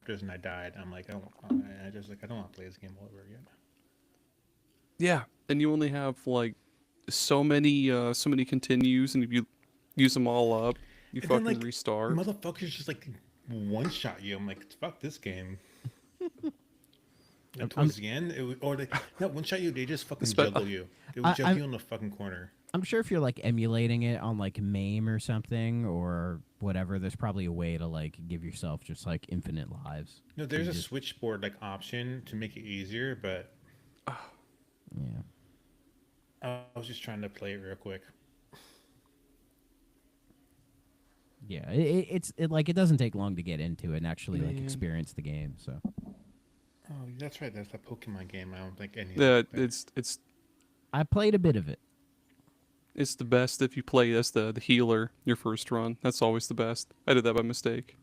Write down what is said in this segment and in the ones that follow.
and I died. I'm like, I just like I don't want to play this game all over again. Yeah, and you only have like so many continues, and if you use them all up, you And then fucking like restart. motherfuckers just like one shot you. I'm like, fuck this game. And I'm towards the end, it would, or they not one shot you. They just fucking Espe- juggle you. They would I, juggle I'm you in the fucking corner. I'm sure if you're like emulating it on like MAME or something or whatever, there's probably a way to like give yourself just like infinite lives. No, So there's you a just switchboard like option to make it easier, but yeah. I was just trying to play it real quick. Yeah, it like it doesn't take long to get into it and actually like Man, experience the game. So Oh, that's right. That's a Pokemon game. I don't think any of yeah, that. I played a bit of it. it's the best if you play as the healer your first run. That's always the best. I did that by mistake.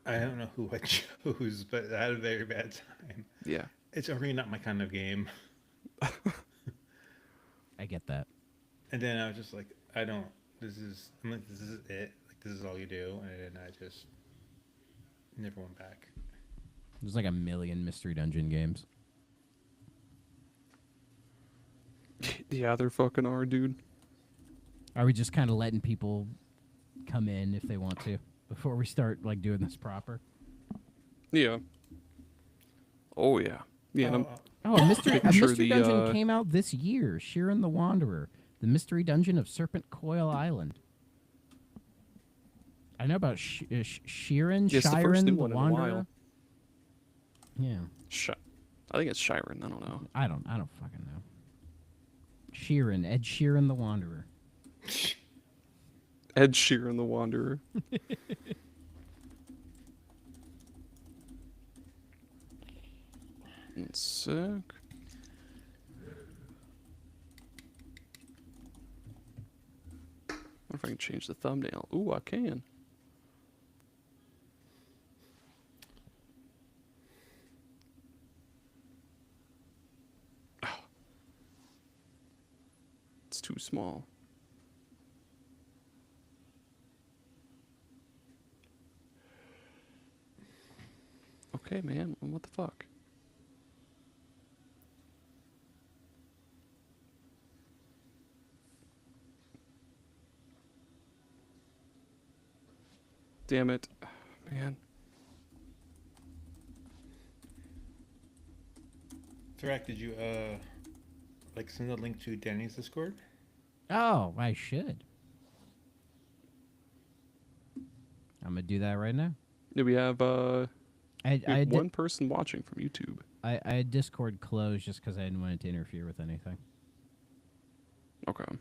I don't know who I chose, but I had a very bad time. Yeah, It's really not my kind of game. I get that. And then I was just like, I don't. I'm like, this is it. Like, this is all you do. And then I just never went back. There's like a million mystery dungeon games. yeah, they're fucking are, dude. Are we just kind of letting people come in if they want to before we start like doing this proper? Yeah. Oh yeah. Yeah, and I'm Oh, Oh, making a sure mystery the dungeon came out this year. Shiren the Wanderer, the mystery dungeon of Serpent Coil Island. I know about Shiren, yeah, it's the first new Shiren the one in a while. Wanderer. Yeah, I think it's Shiren. I don't know. I don't fucking know. Sheeran, Ed Sheeran the Wanderer. Ed Sheeran, the Wanderer. One sec. Wonder if I can change the thumbnail. Ooh, I can. It's too small. Okay, man. What the fuck? Damn it. Man. Thrak, did you like send the link to Danny's Discord? Oh, I should. I'm gonna do that right now. Yeah, we have I one person watching from YouTube. I had Discord closed just because I didn't want it to interfere with anything. Okay. All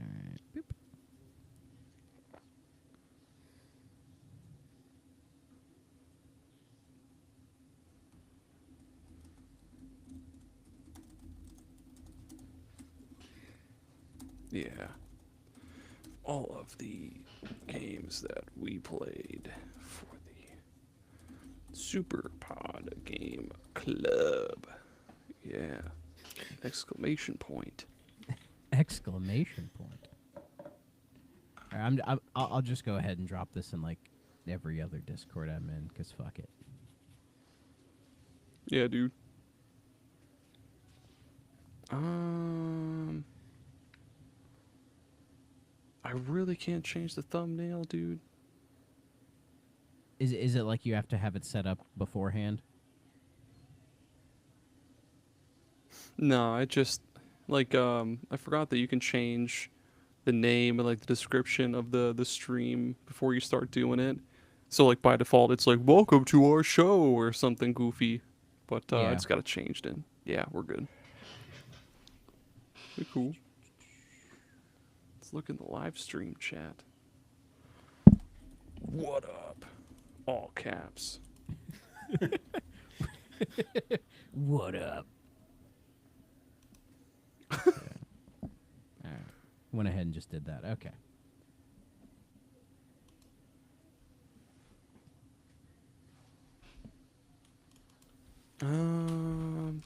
right. Boop. Yeah. All of the games that we played for the SuperPod Game Club. Yeah. Exclamation point. Exclamation point. All right, I'll just go ahead and drop this in like every other Discord I'm in, because fuck it. Yeah, dude. Um, I really can't change the thumbnail, dude. Is it like you have to have it set up beforehand? No, I just like I forgot that you can change the name and like the description of the stream before you start doing it. So like by default it's like welcome to our show or something goofy. But I Yeah. just got it changed in. Yeah, we're good. We're cool. Let's look in the live stream chat. What up? All caps. What up? All right. Went ahead and just did that. Okay. Um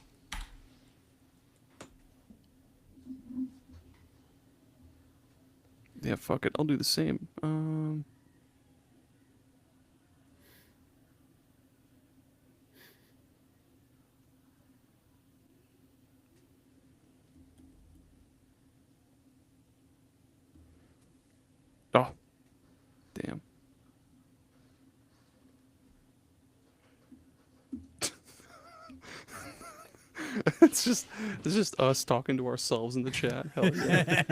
Yeah, fuck it. I'll do the same. It's just us talking to ourselves in the chat. Hell yeah.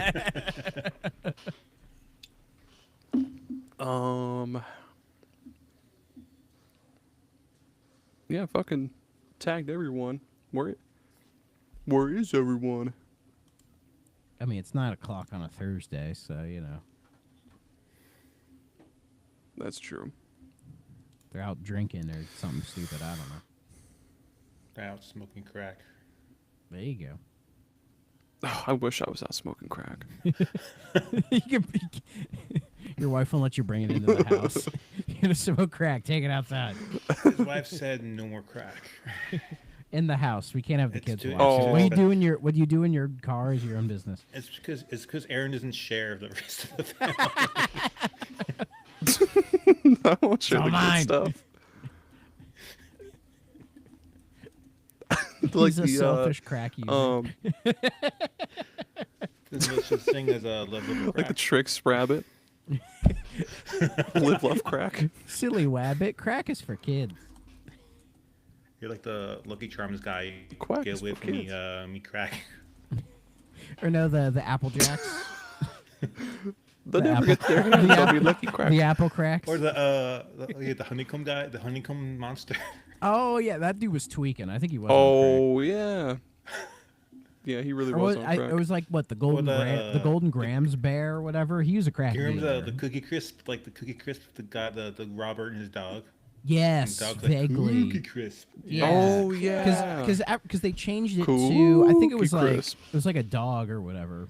Yeah, fucking tagged everyone. Where is everyone? I mean, it's 9 o'clock on a Thursday, so you know That's true. they're out drinking or something stupid. I don't know. They're out smoking crack. There you go. Oh, I wish I was out smoking crack. Your wife won't let you bring it into the house. You're gonna smoke crack. Take it outside. His wife said no more crack. In the house, we can't have the It's kids too- watch. Oh. What do you do in your car is your own business. It's because Aaron doesn't share the rest of the family. I won't share all the good mine. stuff. He's a selfish crack user. There's no such thing as a level of Like the crack. Trix rabbit. Live, love, crack. Silly wabbit. Crack is for kids. You're like the Lucky Charms guy. Quack Get is away for from me, kids. me crack. Or no, the Apple Jacks. They'll The never apple- get there. They'll be lucky crack. The Apple cracks. Or the honeycomb guy, the honeycomb monster. Oh yeah, that dude was tweaking. I think he was. Oh yeah. Yeah, he really Or was on crack. it was like what the golden the Golden Grams bear or whatever. He was a crack. You remember dealer. the Cookie Crisp, like the Cookie Crisp, the guy, the Robert and his dog. Yes, And dog's like vaguely. Cookie Crisp. Yeah. Oh yeah. Because they changed it to I think it was Cookie like Crisp. it was like a dog or whatever.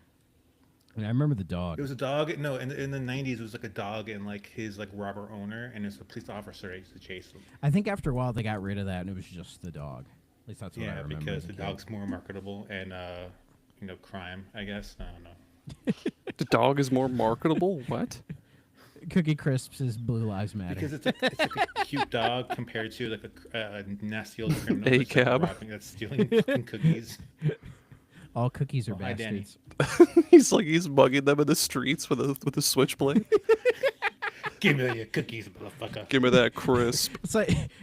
And I remember the dog. It was a dog. No, in the '90s, it was like a dog and like his like robber owner, and it's a police officer that used to chase him. I think after a while they got rid of that and it was just the dog. At least that's what I Yeah, remember. because as a the kid. dog's more marketable and crime. I guess I don't know. The dog is more marketable. What? Cookie Crisps is Blue Lives Matter. Because it's like a cute dog compared to like a nasty old criminal A that's, cab. like, that's stealing fucking cookies. All cookies are Oh, hi, Danny. bastards. He's bugging them in the streets with a switchblade. Give me your cookies, motherfucker. Give me that crisp.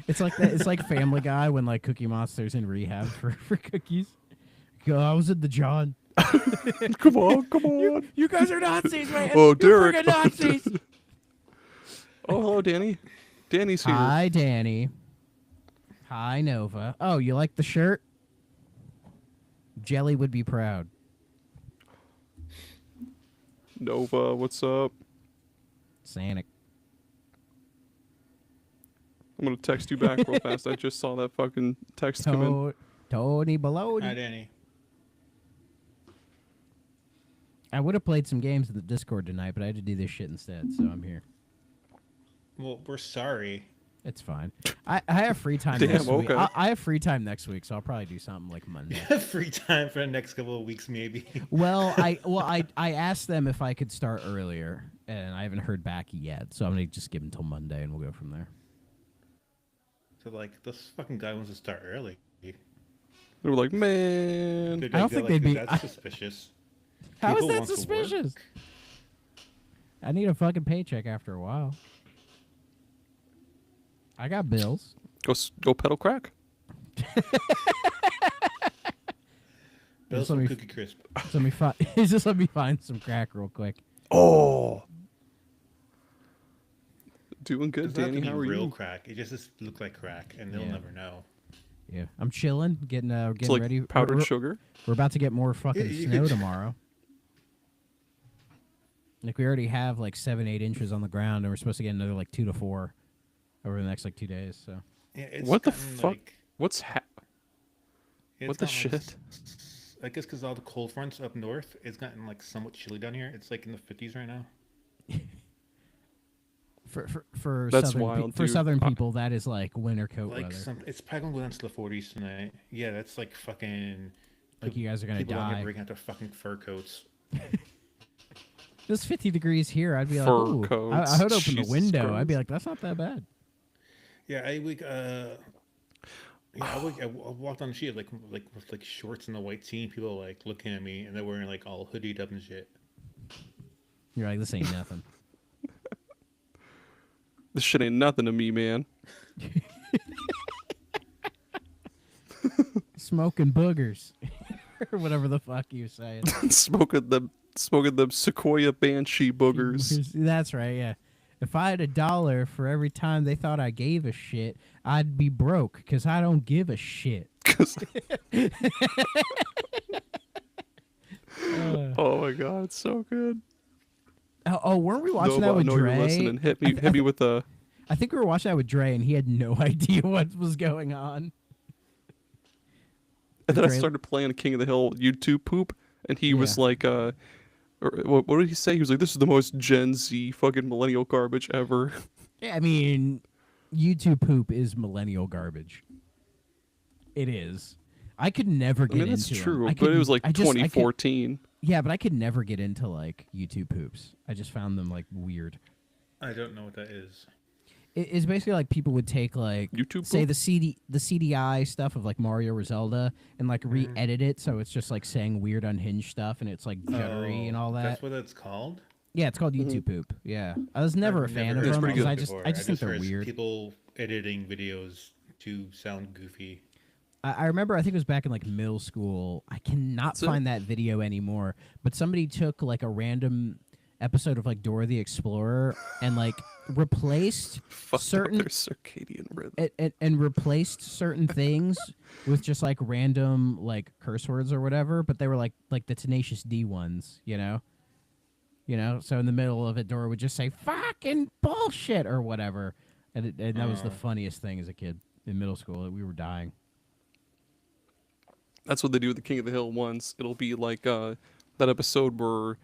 It's like Family Guy when like Cookie Monster's in rehab for cookies. Go, I was in the John. Come on. You guys are Nazis, man. Oh, You're Derek. friggin' Nazis. Oh, hello, Danny. Danny's here. Hi, Danny. Hi, Nova. Oh, you like the shirt? Jelly would be proud. Nova, what's up? Sanic. I'm gonna text you back real fast. I just saw that fucking text come in. Tony Hi, Baloney. Danny. I would have played some games in the Discord tonight, but I had to do this shit instead, so I'm here. Well, we're sorry. It's fine. I have free time Damn, next week. okay. I have free time next week, so I'll probably do something like Monday. Free time for the next couple of weeks, maybe. I asked them if I could start earlier, and I haven't heard back yet, so I'm gonna just give them until Monday, and we'll go from there. So like, this fucking guy wants to start early. They were like, man. I don't think they'd be- That's suspicious. How is People that want to suspicious? work. I need a fucking paycheck after a while. I got bills. Go pedal crack. Bill, Just let some me- Cookie Crisp. Just let me find some crack real quick. Oh. Doing good, Doesn't have Danny. to be How are real you? crack. It just look like crack, and they'll Yeah. never know. Yeah, I'm chilling, getting It's like ready. powdered we're, sugar. We're about to get more fucking You snow could- tomorrow. Like we already have like 7-8 inches on the ground, and we're supposed to get another like 2 to 4 over the next like 2 days. So Yeah, it's What the gotten, fuck? like- What's it's What the gotten, like, shit? I guess because all the cold fronts up north, it's gotten like somewhat chilly down here. It's like in the 50s right now. for That's southern wild, for dude. southern people, that is like winter coat Like weather. it's probably gonna go down to the 40s tonight. Yeah, that's like fucking. Like you guys are gonna people down die. here breaking out their fucking fur coats. If it was 50 degrees here, I'd be like, Fur ooh. coats, I would open the Jesus window. I'd Christ. be like, that's not that bad. Yeah, I walked on the street like with like shorts and a white tee. And people like looking at me, and they're wearing like all hoodied up and shit. You're like, this ain't nothing. This shit ain't nothing to me, man. smoking boogers, or whatever the fuck you saying. smoking them Sequoia Banshee boogers. That's right. Yeah. If I had $1 for every time they thought I gave a shit, I'd be broke because I don't give a shit. 'Cause- oh my god, it's so good. Oh, weren't we watching that I with know Dre? you're listening. Hit me with a. I think we were watching that with Dre, and he had no idea what was going on. And then I Dre- started playing King of the Hill YouTube poop, and he was Yeah. like, or, what did he say? He was like, "This is the most Gen Z fucking millennial garbage ever." Yeah, I mean, YouTube poop is millennial garbage. It is. I could never I get mean, into that's them. true, I but it could- was like I just- I could- 2014. Yeah, but I could never get into like YouTube poops. I just found them like weird. I don't know what that is. It's basically like people would take like YouTube say poop? the CDI stuff of like Mario or Zelda and like re-edit it so it's just like saying weird unhinged stuff and it's like jittery and all that. That's what it's called? Yeah, it's called YouTube poop. Yeah, I was never a I've fan never of heard them pretty because good I just before. I just think they're heard weird. People editing videos to sound goofy. I remember I think it was back in like middle school. I cannot That's it? find that video anymore. But somebody took like a random episode of like Dora the Explorer and like replaced Fucked up certain their circadian rhythm. and replaced certain things with just like random like curse words or whatever. But they were like the Tenacious D ones, you know. So in the middle of it, Dora would just say "fucking bullshit" or whatever, and that was the funniest thing as a kid in middle school. We were dying. That's what they do with the King of the Hill once. It'll be like that episode where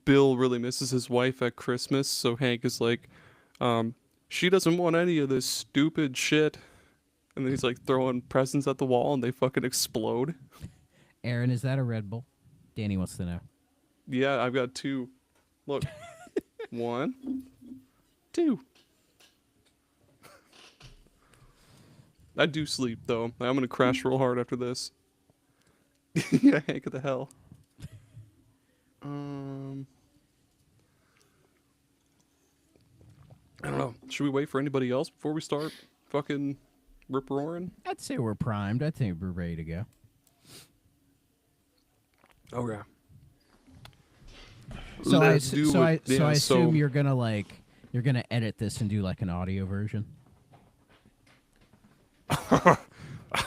Bill really misses his wife at Christmas, so Hank is like, she doesn't want any of this stupid shit. And then he's like throwing presents at the wall and they fucking explode. Aaron, is that a Red Bull? Danny wants to know. Yeah, I've got 2. Look. 1, 2. I do sleep though. I'm gonna crash real hard after this. Yeah, Hank of the Hell. I don't know. Should we wait for anybody else before we start fucking rip roaring? I'd say we're primed. I think we're ready to go. Okay. So Let's do so it. I Yeah, assume you're gonna edit this and do like an audio version. I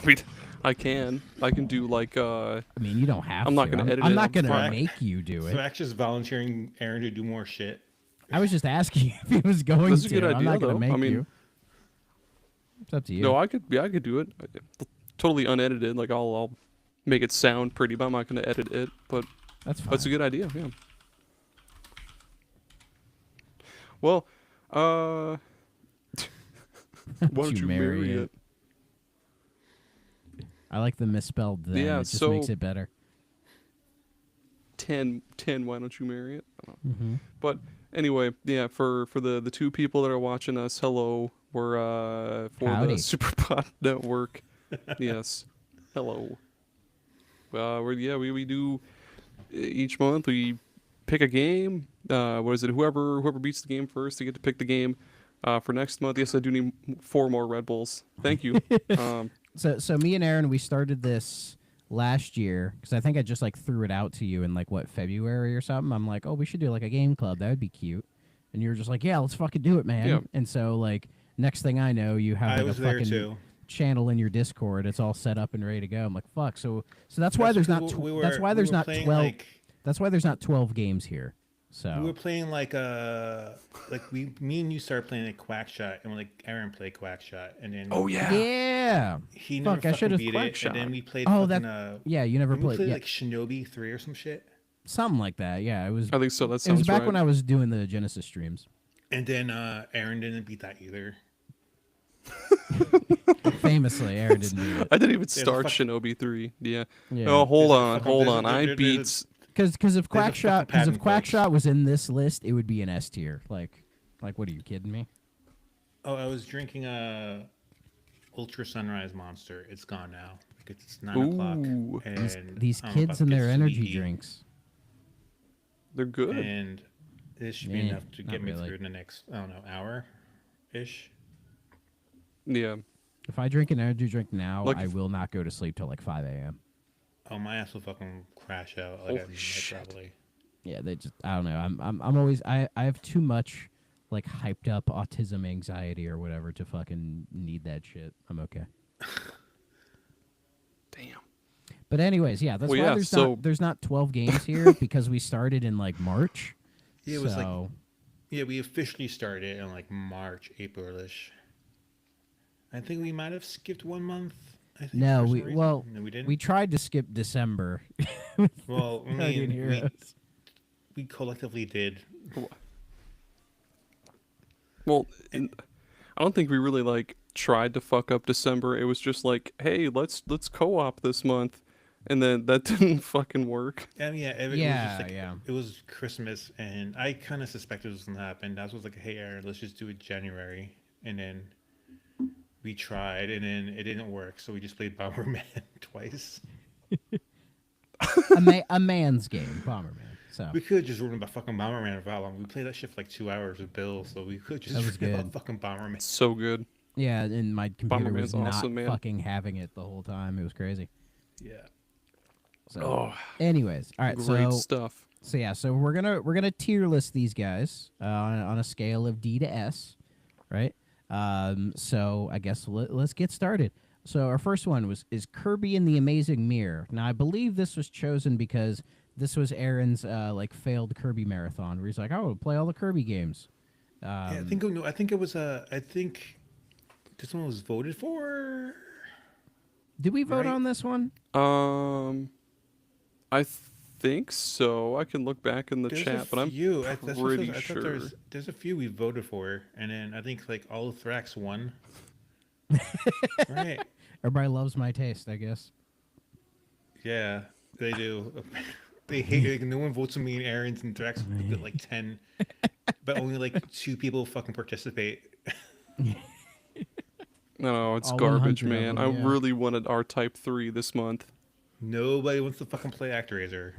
mean, I can do like I mean, you don't have I'm to. not gonna edit I'm it. not gonna Fuck. make you do So it. Max just volunteering Aaron to do more shit. I was just asking if he was going That's a to. good I'm idea, not gonna though. make I mean- you. It's up to you. no, I could do it. Totally unedited. Like I'll make it sound pretty, but I'm not gonna edit it. But That's fine. that's a good idea. Yeah. Well, why don't you marry it? I like the misspelled then. Yeah, it just so- makes it better. 10, why don't you marry it? I don't know. Mm-hmm. But anyway, yeah, for the 2 people that are watching us, hello. We're for Howdy. the SuperPod Network. Yes. Hello. We do each month we pick a game. What is it? Whoever beats the game first, they get to pick the game. For next month, yes, I do need 4 more Red Bulls. Thank you. So me and Aaron, we started this last year because I think I just like threw it out to you in like February or something. I'm like, oh, we should do like a game club. That would be cute. And you were just like, yeah, let's fucking do it, man. Yeah. And so like next thing I know, you have I like a was there fucking too. channel in your Discord. It's all set up and ready to go. I'm like, fuck. So that's why there's not. That's why we there's were not playing 12. Like, That's why there's not 12 games here. So we were playing like me and you started playing like Quackshot, and like Aaron played Quackshot, and then Oh yeah. yeah. he never Fuck, I fucking should've beat it, Quackshot. and then we played Oh, fucking, that- Yeah, you never didn't we played. played Yeah, like Shinobi 3 or some shit, something like that. Yeah, it was. I think so. That It was sounds back right. when I was doing the Genesis streams. and then Aaron didn't beat that either. Famously, Aaron didn't do it I didn't even start fuck- Shinobi 3. Yeah. Yeah. Oh, hold There's a on, fucking- hold there's a- on. I there's a- beat. because if There's a fucking patent Quackshot was in this list, it would be an S tier. Like what are you kidding me? Oh, I was drinking a Ultra Sunrise Monster. It's gone now. Like it's 9 Ooh. o'clock. And These I'm kids about and to their get energy sleepy, drinks. They're good. and this should be Yeah, enough to not get me really. through the next, I don't know, hour ish. Yeah. If I drink an energy drink now, Like I if- will not go to sleep till like 5 a.m. Oh, my ass will fucking crash out like Holy at midnight shit. probably. Yeah, they just I don't know. I'm always I have too much like hyped up autism anxiety or whatever to fucking need that shit. I'm okay. Damn. But anyways, yeah, that's Well, why yeah, so- there's not 12 games here because we started in like March. Yeah, it was like so yeah, we officially started in like March, April-ish. I think we might have skipped 1 month. I think no, for some we reason. well No, we didn't. we tried to skip December. Well, I Guardian mean, Heroes. we collectively did. Well, I don't think we really like tried to fuck up December. It was just like, hey, let's co-op this month, and then that didn't fucking work. And yeah, it was Yeah, just like yeah. it was Christmas, and I kind of suspected it was gonna happen. I was like, "Hey, Aaron, let's just do it January," and then we tried, and then it didn't work, so we just played Bomberman twice. A man's game, Bomberman. So We could just run about fucking Bomberman for how long? We played that shit for like 2 hours with Bill, so we could just That was run about good. fucking Bomberman. So good. yeah, and my computer was Bomberman's not awesome, man. fucking having it the whole time. It was crazy. Yeah. So, Oh, anyways, all right. great So stuff. So yeah, so we're gonna tier list these guys on a scale of D to S, right? So I guess let's get started. So our first one is Kirby and the Amazing Mirror. Now I believe this was chosen because this was Aaron's like failed Kirby marathon, where he's like, "Oh, play all the Kirby games." Yeah, I think no, I think it was I think this one was voted for. Did we vote Right. on this one? I think so. I can look back in the There's chat, but I'm that's what it pretty says. I thought sure. there's a few we voted for, and then I think like all of Thrax won. Right. Everybody loves my taste, I guess. Yeah, they do. They hate like, no one votes for me and Aaron's and Thrax get like 10, but only like 2 people fucking participate. No, it's All garbage, 100 of man. them, I yeah. really wanted our Type 3 this month. Nobody wants to fucking play ActRaiser.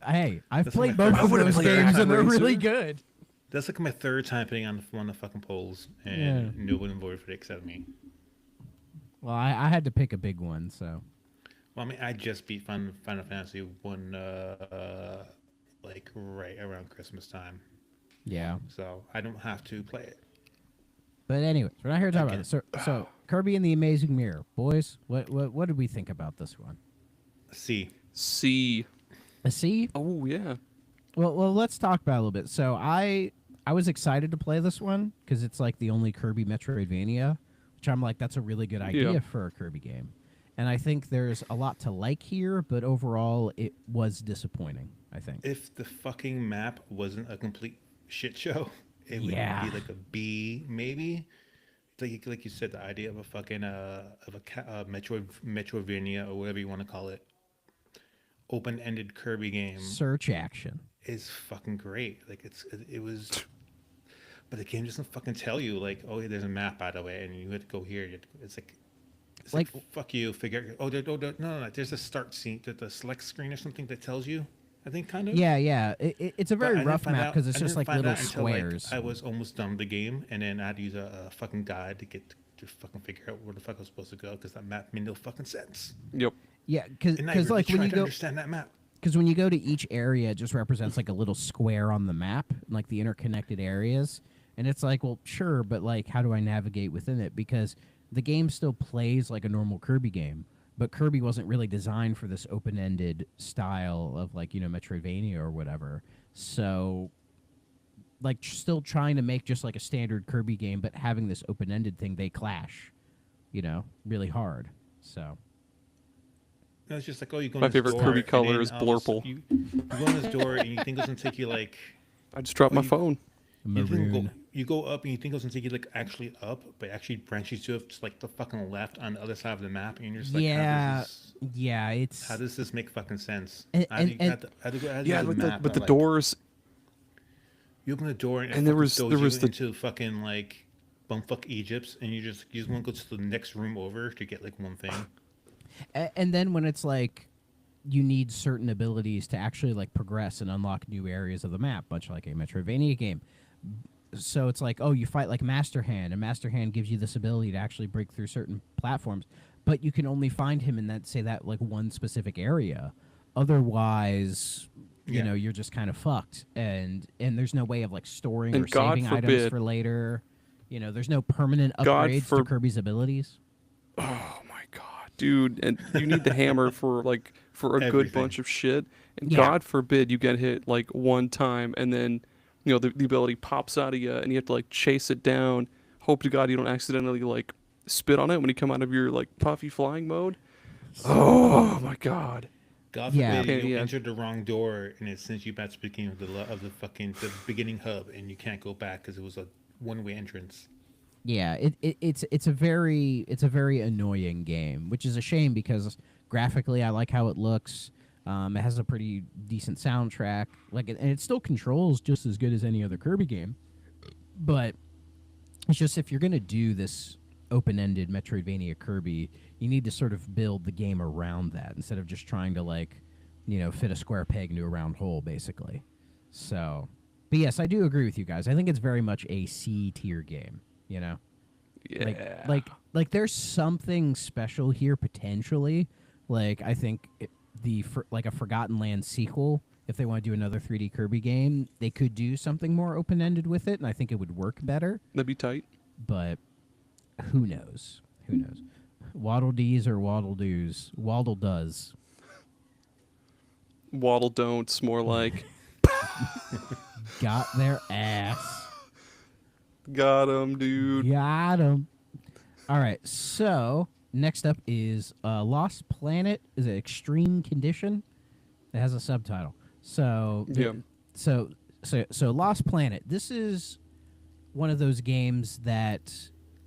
Hey, I've That's played my both first- of I would've those played games, and they're ActRaiser. really good. That's like my 3rd time putting on one of the fucking polls, and Yeah. no one voted for it except me. Well, I had to pick a big one, so Well, I mean, I just beat Final Fantasy 1 like right around Christmas time, yeah. so I don't have to play it. But anyways, we're not here to talk about Okay. this. So Kirby and the Amazing Mirror, boys. What did we think about this one? See, C. A C? Oh, yeah. Well, let's talk about it a little bit. So I was excited to play this one because it's like the only Kirby Metroidvania, which I'm like, that's a really good idea Yeah. for a Kirby game. And I think there's a lot to like here, but overall, it was disappointing, I think. if the fucking map wasn't a complete shit show, it would Yeah. be like a B maybe. Like you said, the idea of a fucking Metroidvania or whatever you want to call it, open-ended Kirby game Search action. is fucking great. Like it was, but the game doesn't fucking tell you like, oh, yeah, there's a map by the way, and you have to go here. It's like fuck you. Figure. No. There's a start scene, the select screen or something that tells you. I think kind of. Yeah. It's a But I very didn't rough find map out- because it's I just didn't like find little out until, like, squares. I was almost done with the game, and then I had to use a fucking guide to get to fucking figure out where the fuck I was supposed to go because that map made no fucking sense. Yep. Yeah, because And I really like when tried you to go understand that map. because when you go to each area, it just represents like a little square on the map, like the interconnected areas. And it's like, well, sure, but like, how do I navigate within it? Because the game still plays like a normal Kirby game, but Kirby wasn't really designed for this open-ended style of like, Metroidvania or whatever. So, like, still trying to make just like a standard Kirby game, but having this open-ended thing, they clash, really hard. So. And it's just like, oh, you go in My this favorite door, Kirby and color then is all of a sudden Blurple. You go in this door and you think it's gonna take you like I just dropped Oh, my you- phone. Maroon. you go up and you think it's gonna take you like actually up, but actually branches to just like the fucking left on the other side of the map, and you're just like, Yeah, it's how does this make fucking sense? And- How do you- and- how do- how do you Yeah, have but the the, map but the that, like, doors. You open the door and, And there was the- into fucking like bumfuck Egypt, and you just want to go to the next room over to get like one thing. And then when it's like you need certain abilities to actually like progress and unlock new areas of the map, much like a Metroidvania game. so it's like, oh, you fight like Master Hand, and Master Hand gives you this ability to actually break through certain platforms, but you can only find him in that like one specific area. Otherwise, Yeah. you're just kind of fucked, and there's no way of like storing or And God saving items forbid, for later. There's no permanent God upgrades to for Kirby's abilities. oh my god, dude! And you need the hammer for a good Everything. bunch of shit. And Yeah. God forbid you get hit like one time, and then the ability pops out of you, and you have to like chase it down. Hope to God you don't accidentally like spit on it when you come out of your like puffy flying mode. Oh my god, God Yeah. forbid pain in you the ass. entered the wrong door and it sends you back to the beginning of the beginning hub and you can't go back because it was a one-way entrance. Yeah, it's a very annoying game, which is a shame because graphically I like how it looks. It has a pretty decent soundtrack, and it still controls just as good as any other Kirby game. But it's just, if you're gonna do this open-ended Metroidvania Kirby, you need to sort of build the game around that instead of just trying to fit a square peg into a round hole, basically. So, but yes, I do agree with you guys. I think it's very much a C tier game. You know, like Yeah. like like there's something special here potentially. Like I think like a Forgotten Land sequel. If they want to do another 3D Kirby game, they could do something more open ended with it, and I think it would work better. That'd be tight. But who knows? Who knows? Waddle Dees or Waddle Doos? Waddle does. Waddle don'ts, more like. Got their ass. Got him, dude. Got 'em. All right. So next up is Lost Planet. Is it Extreme Condition? It has a subtitle. Yeah. So Lost Planet. This is one of those games that,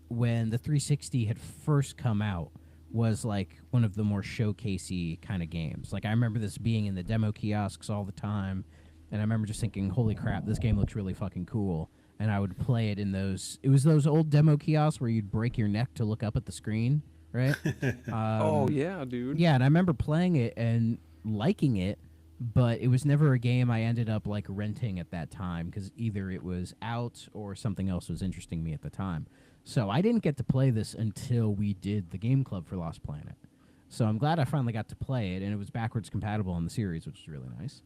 when the 360 had first come out, was like one of the more showcasey kind of games. Like I remember this being in the demo kiosks all the time, and I remember just thinking, "Holy crap, this game looks really fucking cool." And I would play it in those. It was those old demo kiosks where you'd break your neck to look up at the screen, right? Oh yeah, dude. Yeah, and I remember playing it and liking it, but it was never a game I ended up like renting at that time because either it was out or something else was interesting me at the time. So I didn't get to play this until we did the game club for Lost Planet. So I'm glad I finally got to play it, and it was backwards compatible on the series, which is really nice.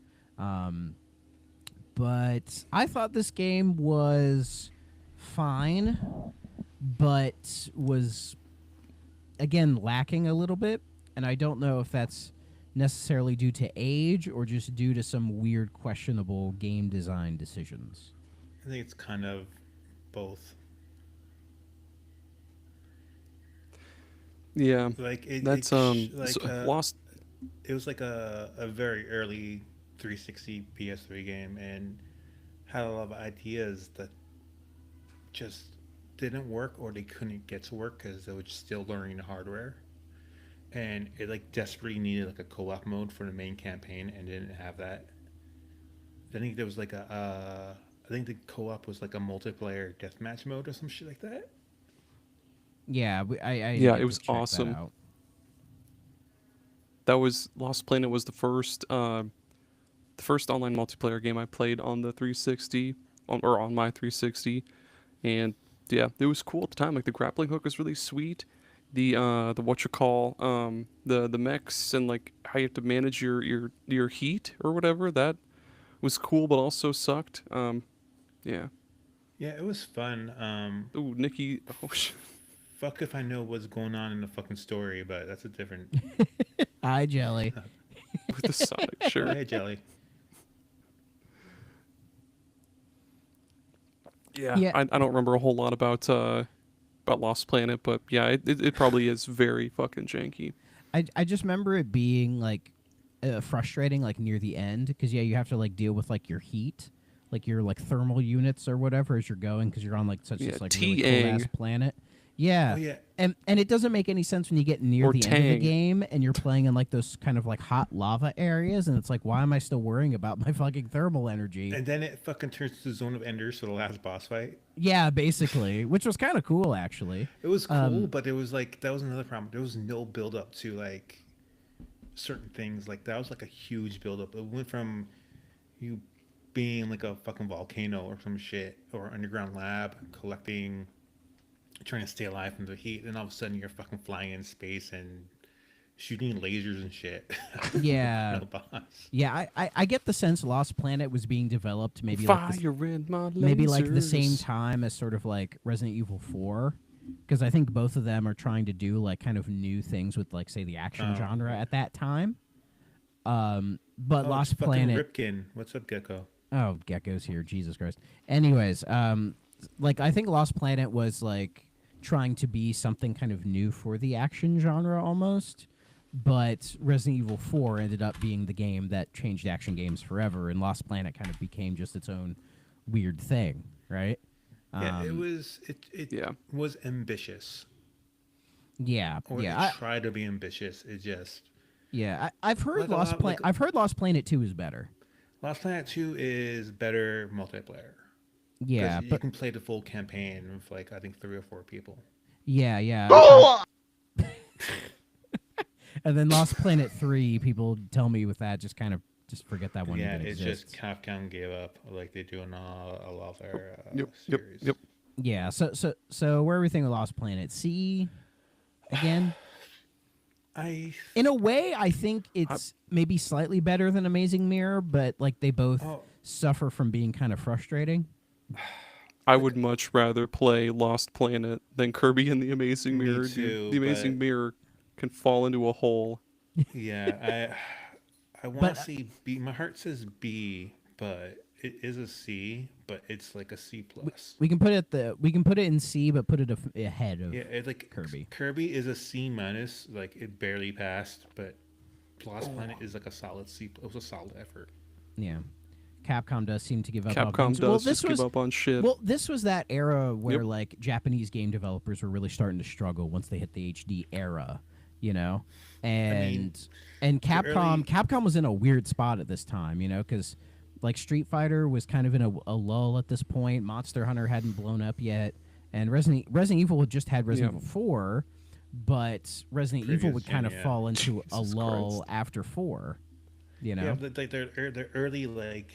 But I thought this game was fine, but was, again, lacking a little bit. And I don't know if that's necessarily due to age or just due to some weird, questionable game design decisions. I think it's kind of both. Yeah. Like That's like so Lost. it was like a very early 360 PS3 game and had a lot of ideas that just didn't work or they couldn't get to work because they were still learning the hardware. And it like desperately needed like a co-op mode for the main campaign and didn't have that. I think there was like I think the co-op was like a multiplayer deathmatch mode or some shit like that. Yeah, I Yeah, need it to was check that awesome. out. That was Lost Planet was the first online multiplayer game I played on the 360 or on my 360, and yeah, it was cool at the time. Like the grappling hook was really sweet. The what you call the mechs and like how you have to manage your heat or whatever, that was cool, but also sucked. Yeah. Yeah, it was fun. Ooh, Nikki. Oh, Fuck if I know what's going on in the fucking story, but that's a different. Hi, Jelly. with the Sonic Oh, shirt. hey, Jelly. Yeah, Yeah, I don't remember a whole lot about Lost Planet, but yeah, it probably is very fucking janky. I just remember it being like frustrating, like near the end, because yeah, you have to like deal with like your heat, like your like thermal units or whatever as you're going, because you're on like such Yeah, this like really cool ass T-ang planet. Oh Yeah, yeah, and it doesn't make any sense when you get near or the end of the Tang. game and you're playing in like those kind of like hot lava areas, and it's like, why am I still worrying about my fucking thermal energy? and then it fucking turns to Zone of Enders for the last boss fight. Yeah, basically, which was kind of cool actually. It was cool, but it was like that was another problem. There was no build up to like certain things. Like that was like a huge build up. It went from you being like a fucking volcano or some shit, or underground lab collecting, trying to stay alive from the heat, and all of a sudden you're fucking flying in space and shooting lasers and shit. Yeah. No boss. Yeah, I get the sense Lost Planet was being developed maybe Fire like in my maybe like the same lasers. time as sort of like Resident Evil 4, because I think both of them are trying to do like kind of new things with like say the action Oh, genre at that time. But oh, it's Lost fucking Planet. Ripkin. What's up, Gecko? Oh, Gecko's here. Jesus Christ. Anyways, like I think Lost Planet was like trying to be something kind of new for the action genre almost. But Resident Evil 4 ended up being the game that changed action games forever, and Lost Planet kind of became just its own weird thing, right? Yeah, it was Yeah. was ambitious, Yeah, or yeah, it tried to be ambitious. It just yeah. I've heard Like a lot- like- I've heard Lost Planet 2 is better. Lost Planet 2 is better multiplayer. Yeah, 'Cause you but can play the full campaign with like I think 3 or 4 people. yeah, yeah. And then Lost Planet 3, people tell me with that just kind of just forget that one Yeah, even it's exists. just Capcom gave up like they do in a lot of their Yep. series. Yeah, so where are we thinking with Lost Planet? C again? In a way, I think it's maybe slightly better than Amazing Mirror, but like they both Oh. suffer from being kind of frustrating. I would much rather play Lost Planet than Kirby and the Amazing Me Mirror. Dude. too, The Amazing but- Mirror can fall into a hole. Yeah, I want But- to see B. My heart says B, but it is a C, but it's like a C plus. We can put it in C, but put it ahead of Yeah, it like Kirby. Kirby is a C minus, like it barely passed, but Lost Planet is like a solid C. It was a solid effort. Yeah. Capcom does seem to give up on Capcom things. does Well, just give up on shit. Well, this was that era where Yep. like Japanese game developers were really starting to struggle once they hit the HD era, you know, and Capcom was in a weird spot at this time, you know, because like Street Fighter was kind of in a lull at this point. Monster Hunter hadn't blown up yet, and Resident Evil had just had Resident Yeah. Evil 4, but Resident Evil Previous would gen, kind of yeah. fall into a Jesus lull Christ. after 4, you know. Yeah, but like their early like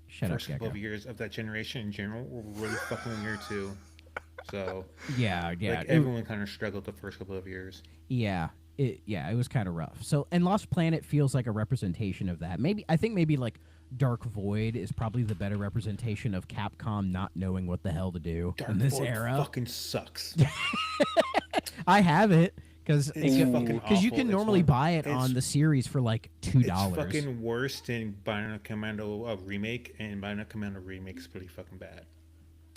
Shut up, first couple Gecko. of years of that generation in general were really fucking weird too. So Yeah, yeah. like everyone kind of struggled the first couple of years. Yeah, it was kind of rough. So, and Lost Planet feels like a representation of that. I think maybe like Dark Void is probably the better representation of Capcom not knowing what the hell to do Dark in this Void era. fucking sucks. I have it because It's fucking you awful. can It's normally one- buy it it's- on the series for like $2. It's fucking worse than Bionic Commando remake, and Bionic Commando remake's pretty fucking bad.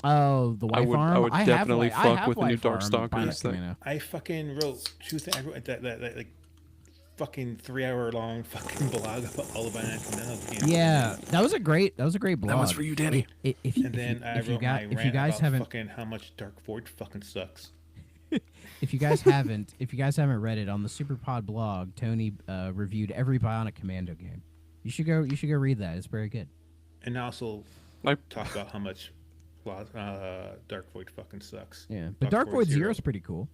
Oh, the White Farm. I would have definitely White- I fuck have with the new White Farm, Darkstalkers Bionic thing. Commando. I fucking wrote I wrote that like fucking 3 hour long fucking blog about all the Bionic Commando games. Yeah, that was a great blog. That was for you, Danny. And then I wrote my if you rant guys about haven't fucking how much Dark Void fucking sucks. If you guys haven't read it, on the SuperPod blog, Tony reviewed every Bionic Commando game. You should go read that. It's very good. And also I talk about how much Dark Void fucking sucks. Yeah, but Dark Void Zero is pretty cool.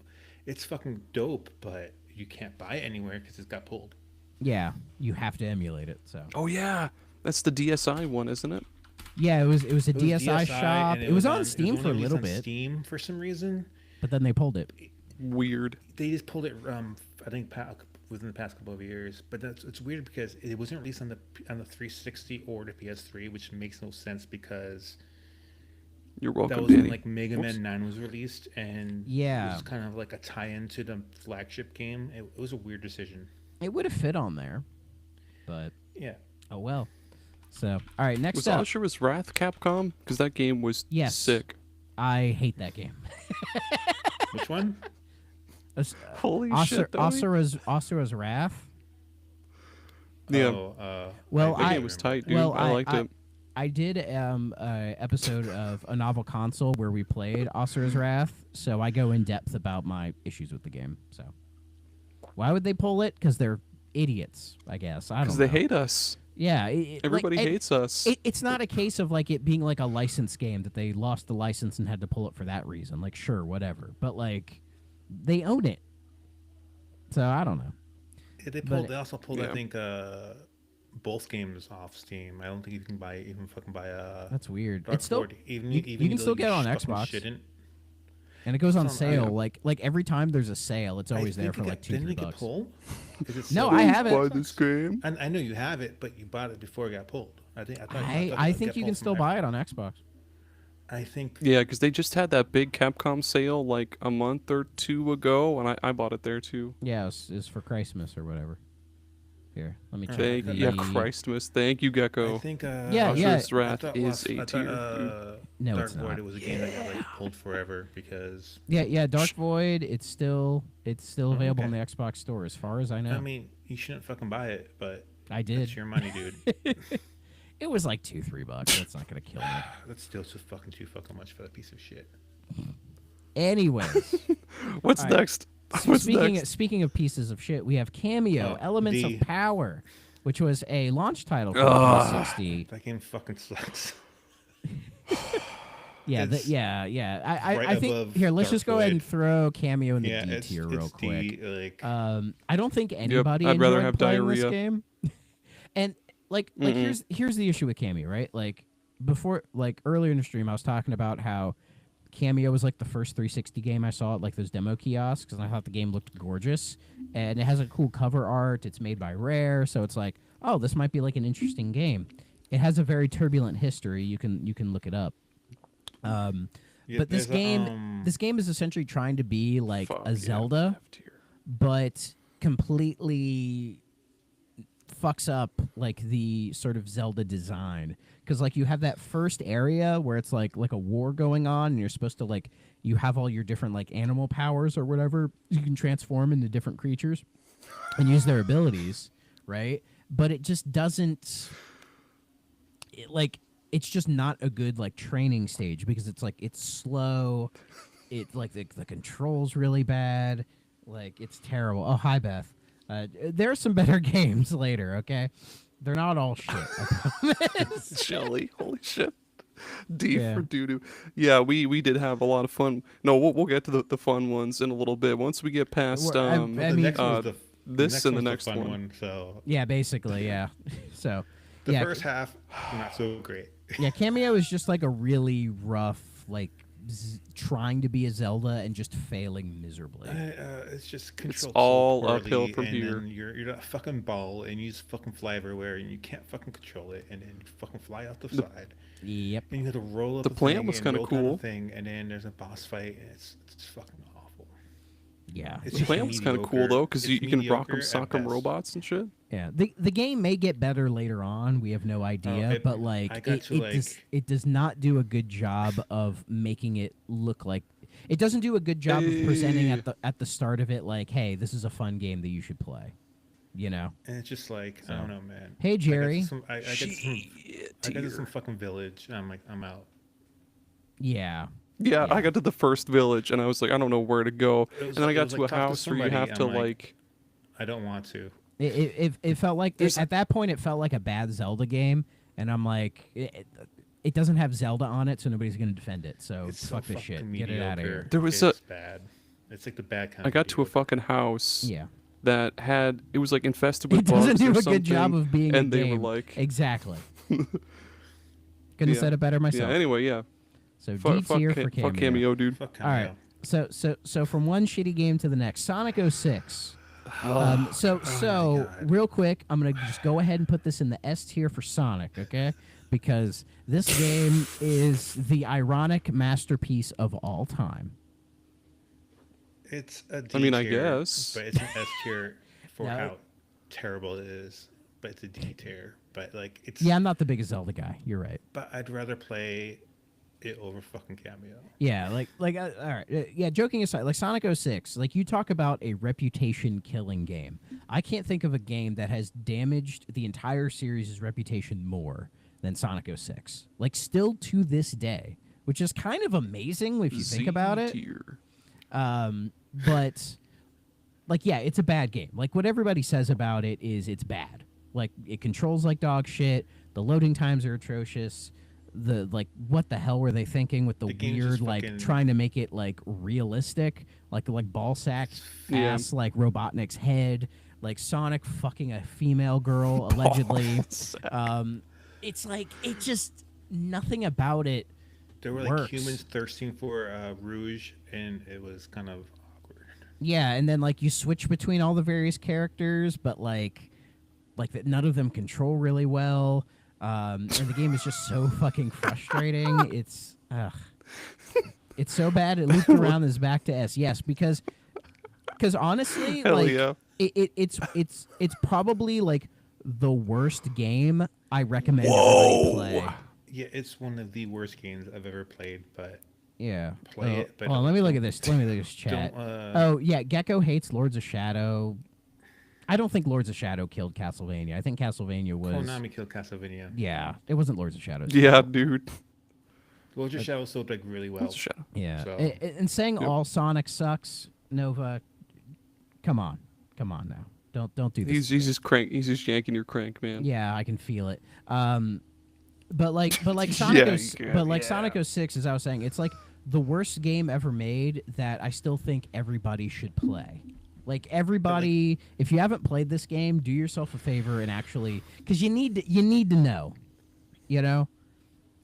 It's fucking dope, but you can't buy it anywhere because it's got pulled. Yeah, you have to emulate it. So Oh yeah, that's the DSi one, isn't it? yeah, it was a It was DSi shop. and It was on it Steam only for a released little on bit, Steam for some reason. but then they pulled it. Weird. They just pulled it. I think within the past couple of years. But it's weird because it wasn't released on the 360 or the PS3, which makes no sense because You're that welcome, was when Danny. like Mega Man 9 was released, and Yeah. it was kind of like a tie-in to the flagship game. It was a weird decision. It would have fit on there, but Yeah. oh well. So all right, next Was up, Asura's Wrath Capcom? Because that game was Yes. sick. I hate that game. Which one? Holy shit, Tony. Asura's Wrath. Yeah. Oh, Well, That I- game was tight, dude. Well, I liked it. I did a episode of a novel console where we played Asura's Wrath, so I go in depth about my issues with the game. So why would they pull it? Because they're idiots, I guess. I don't know. Because they hate us. Yeah, Everybody hates us. It's not a case of like it being like a licensed game that they lost the license and had to pull it for that reason. Like, sure, whatever, but like they own it. So I don't know. Yeah, they but- also pulled, Yeah. I think, both games off Steam. I don't think you can buy even fucking buy a That's weird. Dark It's still Void. Even you can still get it on fucking Xbox, shouldn't. and it goes It's on on- sale. yeah. Like every time there's a sale, it's always I there think for it like got- $2 didn't it get $3. pulled? Is it No, still I on have it. Buy Xbox? this game. I know you have it, but you bought it before it got pulled. I thought I it think got you can pulled still from buy it on Xbox. I think Yeah, because they just had that big Capcom sale like a month or two ago, and I bought it there too. Yeah, it's for Christmas or whatever. Here, let me check. Thank Okay. yeah, the- Christmas. Thank you, Gecko. I think Yeah, Usher's yeah. Wrath I thought is last- a I thought, tier. No, Dark it's Void, not. it was a game that got like pulled forever because Yeah. Dark Void. It's still available in okay. the Xbox store, as far as I know. I mean you shouldn't fucking buy it, but I did. it's your money, dude. It was like $2-3. That's not gonna kill me. That's still too fucking much for that piece of shit. Anyways, What's All right. next? What's speaking next? speaking of pieces of shit, we have Cameo: Oh, Elements the- of Power, which was a launch title for Ugh. 360. That game fucking sucks. Yeah, It's yeah. I right think above here. Let's Dark just go ahead and Void. throw Cameo in the Yeah, D it's tier real it's quick. D, like I don't think anybody I'd rather enjoyed have playing this diarrhea. game. And like here's the issue with Cameo, right? Like before, like earlier in the stream, I was talking about how Cameo was like the first 360 game I saw at like those demo kiosks, and I thought the game looked gorgeous, and it has a cool cover art. It's made by Rare, so it's like, oh, this might be like an interesting game. It has a very turbulent history. You can look it up. yeah, But this there's a, game, this game is essentially trying to be like Fuck, a yeah, Zelda, F tier. but completely fucks up like the sort of Zelda design, because like you have that first area where it's like a war going on, and you're supposed to like you have all your different like animal powers or whatever, you can transform into different creatures and use their abilities, right? But it just doesn't it's just not a good like training stage, because it's like it's slow, it like the controls really bad, like it's terrible. Oh, hi Beth. There are some better games later, okay? They're not all shit. I promise. Shelly, holy shit. D Yeah. for doo-doo. Yeah, we did have a lot of fun. No, we'll get to the fun ones in a little bit. Once we get past Well, I well, the mean, next one's this and the one's next fun one. So Yeah, basically, yeah. So the yeah, first half not so great. yeah, Cameo is just like a really rough, like trying to be a Zelda and just failing miserably. It's just controlled all so poorly, uphill from and here. then you're a fucking ball, and you just fucking fly everywhere, and you can't fucking control it, and then you fucking fly out the side, Yep. and you have to roll up. The a plan thing was and kinda roll down a cool. thing, and then there's a boss fight, and it's fucking awful. Yeah. It's The just plan was kind of cool mediocre. though, because It's you can rock 'em, mediocre sock at 'em best. robots and shit. Yeah, the game may get better later on. We have no idea, it- but like I got to, it does not do a good job of making it look like it doesn't do a good job of presenting at the start of it like, hey, this is a fun game that you should play. You know. And it's just like I don't know, man. Hey, Jerry. I got to some fucking village, and I'm like, I'm out. Yeah. Yeah, Yeah. I got to the first village and I was like, I don't know where to go. It was And then I like- it got was to like, a talk to house where you somebody, have to I'm like- like I don't want to. It felt like There's- at that point it felt like a bad Zelda game, and I'm like, it doesn't have Zelda on it, so nobody's gonna defend it. So It's fuck so this shit. fucking Get it out of mediocre. here. There was It's bad. It's like the bad kind. I of got to a mediocre. fucking house Yeah. that had it was like infested with It doesn't bugs do or a good job something, of being and a they game. were like Exactly. Couldn't have Yeah. said it better myself. Yeah, anyway, yeah. So D Fuck, tier fuck, for fuck Cameo, dude. Fuck All right. Cameo. So from one shitty game to the next, Sonic 06. Oh, So real quick, I'm gonna just go ahead and put this in the S tier for Sonic, okay? Because this game is the ironic masterpiece of all time. It's a D I mean, I tier, guess. but it's an S tier for No. how terrible it is. But it's a D tier. But like it's Yeah, I'm not the biggest Zelda guy. You're right. But I'd rather play it over fucking Cameo. Yeah, all right. Yeah, joking aside, like Sonic 06, like you talk about a reputation killing game. I can't think of a game that has damaged the entire series' reputation more than Sonic 06. Like still to this day, which is kind of amazing if you think about it. Z-tier. But like, yeah, it's a bad game. Like what everybody says about it is it's bad. Like it controls like dog shit. The loading times are atrocious. The like, what the hell were they thinking with the The game's weird just like fucking- trying to make it like realistic, like ball sack Yeah. ass like Robotnik's head. like Sonic fucking a female girl allegedly. It's like it just nothing about it There were like works. humans thirsting for rouge, and it was kind of awkward. Yeah, and then like you switch between all the various characters, but like that none of them control really well. And the game is just so fucking frustrating. It's it's so bad it looped around and is back to S. Yes, because honestly, Hell like yeah. it's probably like the worst game I recommend everybody play. Yeah, it's one of the worst games I've ever played, but Yeah. Play it, but hold on, let me look at this. Let me look at this chat. Oh yeah, Gecko hates Lords of Shadow. I don't think Lords of Shadow killed Castlevania. I think Castlevania was. Konami killed Castlevania. Yeah, it wasn't Lords of Shadow. Yeah, dude. Lords of Shadow sold like really well. Lords of Shadow. Yeah, So- and saying all Sonic sucks, Nova. Come on now. Don't do this. He's just crank. He's just yanking your crank, man. Yeah, I can feel it. But like Yeah, Sonic, you can, but yeah. Sonic 06, as I was saying, it's like the worst game ever made that I still think everybody should play. Like everybody, if you haven't played this game, do yourself a favor and actually, because you need to know, you know.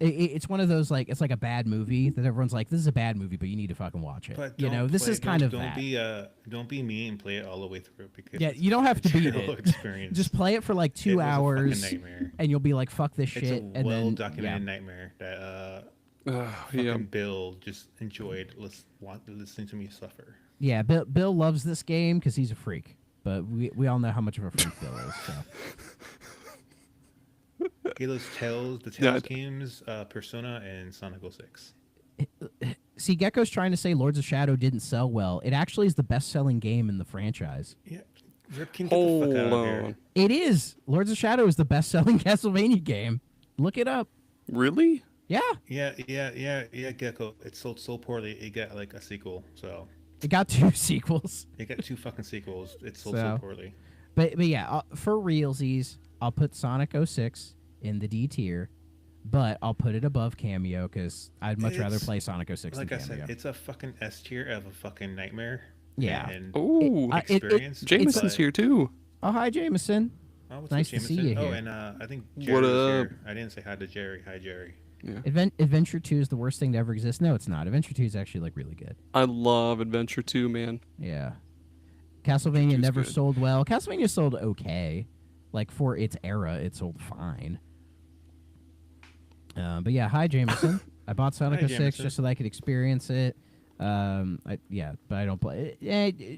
It's one of those like it's like a bad movie that everyone's like, this is a bad movie, but you need to fucking watch it. But You know, this is kind of that. Don't be me and play it all the way through because Yeah, you don't have to beat terrible it. experience. Just play it for like It 2 was a hours, fucking nightmare. and you'll be like, fuck this It's shit. a And well then documented yeah. nightmare that Yeah. fucking Bill just enjoyed listening to me suffer. Yeah, Bill loves this game because he's a freak. But we all know how much of a freak Bill is. So. Okay, those the Yeah, Tales games, Persona and Sonic 06. See, Gecko's trying to say Lords of Shadow didn't sell well. It actually is the best-selling game in the franchise. Yeah, Rip King, get the Hold fuck out of on. here. It is. Lords of Shadow is the best-selling Castlevania game. Look it up. Really? Yeah, Yeah, Gecko. It sold so poorly, it got like a sequel. So it got 2 sequels. it got 2 fucking sequels. It sold So- so poorly. But yeah, for realsies, I'll put Sonic 06 in the D tier, but I'll put it above Cameo because I'd much rather It's- play Sonic 06 Like I than Cameo. said, it's a fucking S tier of a fucking nightmare. Yeah. And Ooh, experience. Jameson's but- here too. Oh, hi, Jameson. Oh, what's Nice up, to see Jameson? you Oh, here. and I think What Jerry was up? here. I didn't say hi to Jerry. Hi, Jerry. Yeah. Adventure 2 is the worst thing to ever exist. No, it's not. Adventure 2 is actually like really good. I love Adventure 2, man. Yeah. Castlevania 2's never good. sold well. Castlevania sold okay. Like for its era, it sold fine. But yeah, hi Jameson. I bought Sonic Hi, 06 Jameson. just so that I could experience it. But I don't play.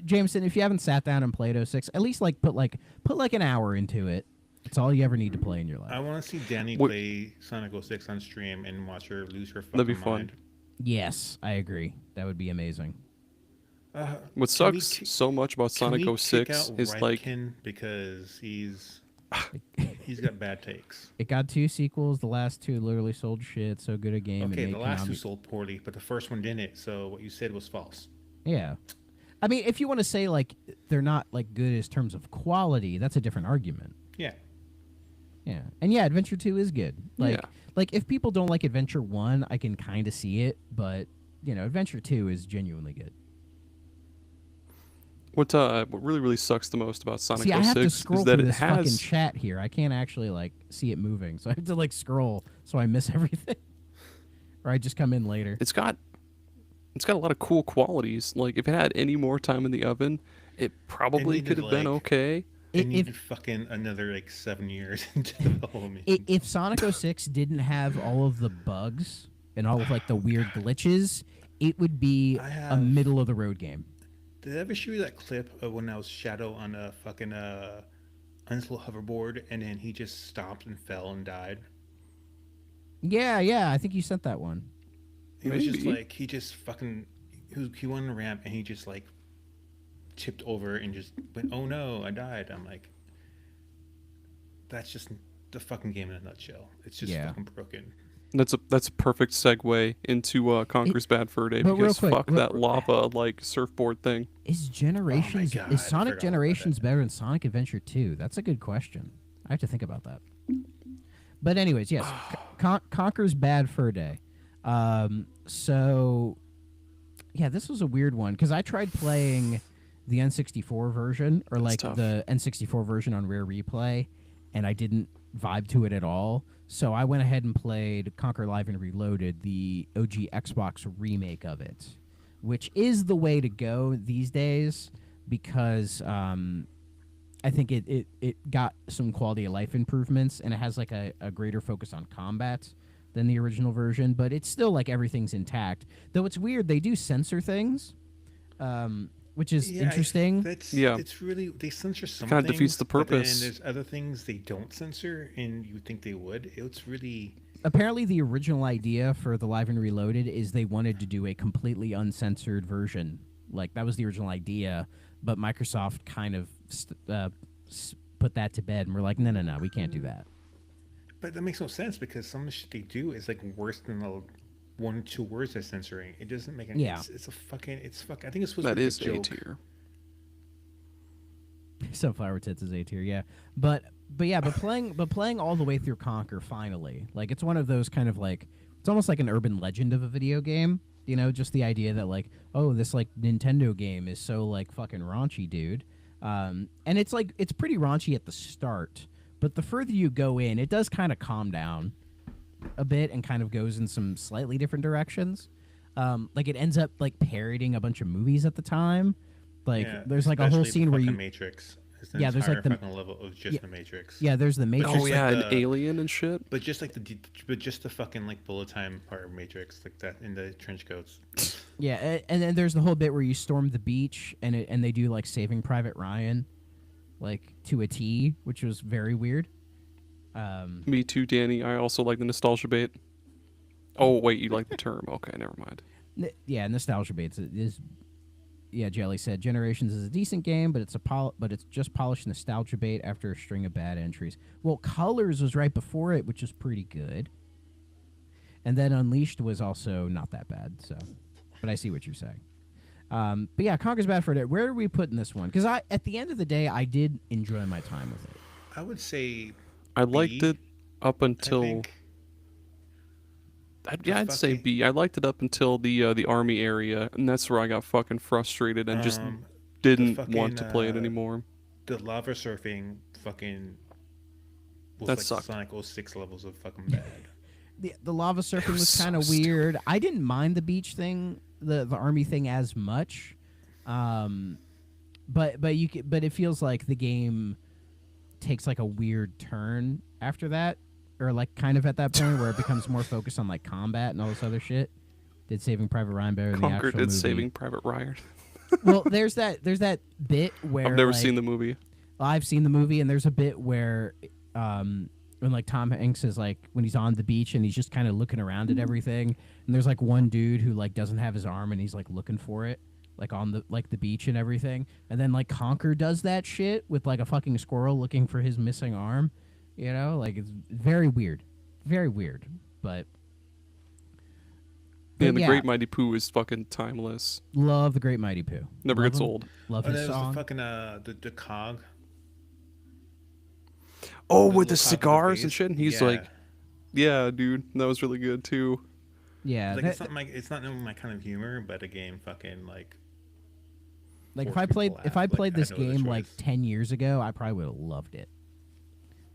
Jameson, if you haven't sat down and played 06, at least like put an hour into it. It's all you ever need to play in your life. I want to see Danny What- play Sonic 06 on stream and watch her lose her fucking That'd be fun. mind. Yes, I agree. That would be amazing. What Can we sucks ki- so much about Can we Sonic kick 06 out is like Ryken because he's got bad takes. It got 2 sequels. The last 2 literally sold shit. So good a game. it Okay, made the last 2 Konami- sold poorly, but the first one didn't. So what you said was false. Yeah. I mean, if you want to say like they're not like good as terms of quality, that's a different argument. Yeah. Yeah. And yeah, Adventure 2 is good. Like Yeah. like if people don't like Adventure 1, I can kind of see it, but you know, Adventure 2 is genuinely good. what really sucks the most about Sonic See, I 06 have to scroll is that through it this fucking has chat here. I can't actually like see it moving. So I have to like scroll so I miss everything. Or I just come in later. it's got a lot of cool qualities. Like if it had any more time in the oven, it probably needed, could have been like- okay. It If- needed fucking another like 7 years into development. If Sonic 06 didn't have all of the bugs and all of like the weird glitches, it would be I a have- middle of the road game. Did I ever show you that clip of when I was Shadow on a fucking Unslow hoverboard and then he just stopped and fell and died? Yeah, I think you sent that one. It was just Maybe. like he just fucking he went on a ramp and he just like tipped over and just went, oh no, I died. I'm like, that's just the fucking game in a nutshell. It's just Yeah. fucking broken. That's a perfect segue into Conker's Bad Fur Day but real because quick, fuck that lava like surfboard thing. Is Generations God, is I Sonic forgot about Generations that. better than Sonic Adventure 2? That's a good question. I have to think about that. But anyways, yes, Conker's Bad Fur Day. So yeah, this was a weird one because I tried playing the N64 version or like tough. the N64 version on Rare Replay, and I didn't vibe to it at all. So I went ahead and played Conquer Live and Reloaded, the OG Xbox remake of it, which is the way to go these days because I think it got some quality of life improvements, and it has like a greater focus on combat than the original version, but it's still like everything's intact. Though it's weird, they do censor things, which is interesting. It's really, they censor some Kind of things, defeats the but then purpose. there's other things they don't censor, and you would think they would. It's really Apparently, the original idea for the Live and Reloaded is they wanted to do a completely uncensored version. Like, that was the original idea, but Microsoft kind of put that to bed, and we're like, no, we can't do that. But that makes no sense because some of the shit they do is like worse than the 1 or 2 words they're censoring. It doesn't make any. Yeah. It's a fucking. It's fucking. I think it's supposed That to be is a A joke. tier. Sunflower Tits is A tier, yeah. But playing all the way through Conquer finally, like it's one of those kind of like it's almost like an urban legend of a video game. You know, just the idea that like, oh, this like Nintendo game is so like fucking raunchy, dude. And it's like it's pretty raunchy at the start, but the further you go in, it does kind of calm down a bit and kind of goes in some slightly different directions. Like it ends up like parodying a bunch of movies at the time. Like Yeah, there's like a whole especially scene the where you fucking Matrix. It's an Yeah, there's, entire like, the- fucking level of just yeah. the Matrix. yeah, there's the Matrix. Oh just yeah, like an the- alien and shit. But just the fucking like bullet time part of Matrix, like that in the trench coats. Yeah, and then there's the whole bit where you storm the beach and they do like Saving Private Ryan, like to a T, which was very weird. Me too, Danny. I also like the nostalgia bait. Oh wait, you like the term? Okay, never mind. Yeah, nostalgia baits. It is. Yeah, Jelly said Generations is a decent game, but it's just polished nostalgia bait after a string of bad entries. Well, Colors was right before it, which is pretty good. And then Unleashed was also not that bad. So, but I see what you're saying. But yeah, Conker's Bad Fur Day. Where are we putting this one? Because at the end of the day, I did enjoy my time with it. I would say I liked B, it up I until think. I'd say fucking- B. I liked it up until the army area, and that's where I got fucking frustrated and just didn't want to play it anymore. The lava surfing fucking was That like sucked. Sonic 06 levels of fucking bad. The lava surfing was was kind of so weird. I didn't mind the beach thing, the army thing as much. But it feels like the game takes like a weird turn after that, or like kind of at that point where it becomes more focused on like combat and all this other shit. Did Saving Private Ryan better than the Conquer actual did movie? Saving Private Ryan. Well, there's that bit where I've never like, seen the movie. I've seen the movie, and there's a bit where when like Tom Hanks is like when he's on the beach and he's just kind of looking around at everything, and there's like one dude who like doesn't have his arm and he's like looking for it like on the beach and everything, and then like Conker does that shit with like a fucking squirrel looking for his missing arm, you know, like it's very weird, but Yeah, the yeah, Great Mighty Pooh is fucking timeless. love the Great Mighty Pooh, Never Love gets him. old. Love Oh, his that was song. the fucking the cog. Oh, The with the little cog cigars face. and shit. And he's Yeah. like, "Yeah, dude, that was really good too." Yeah, Like that- it's not my kind of humor, but again, fucking like like if force I played people if laugh. I Like, played I this had no other game like choice. 10 years ago, I probably would have loved it.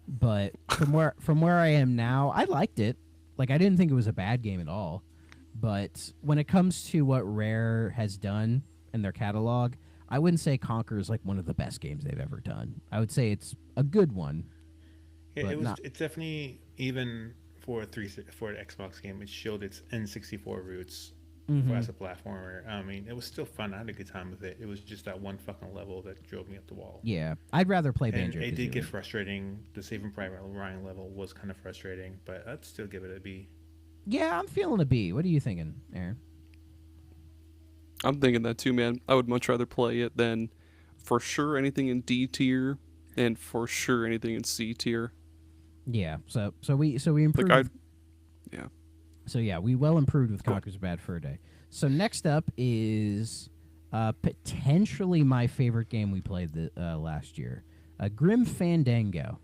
But from where I am now, I liked it. Like I didn't think it was a bad game at all. But when it comes to what Rare has done in their catalog, I wouldn't say Conquer is like one of the best games they've ever done. I would say it's a good one. Yeah, but it was. not- It's definitely for for an Xbox game. It showed its N64 roots as a platformer. I mean, it was still fun. I had a good time with it. It was just that one fucking level that drove me up the wall. Yeah, I'd rather play And Banjo. it did get frustrating. The Saving Private Ryan level was kind of frustrating, but I'd still give it a B. Yeah, I'm feeling a B. What are you thinking, Aaron? I'm thinking that too, man. I would much rather play it than for sure anything in D tier, and for sure anything in C tier. Yeah, so we improved. Like yeah. So yeah, we well improved with Cool. Conker's Bad Fur Day. So next up is potentially my favorite game we played last year, Grim Fandango.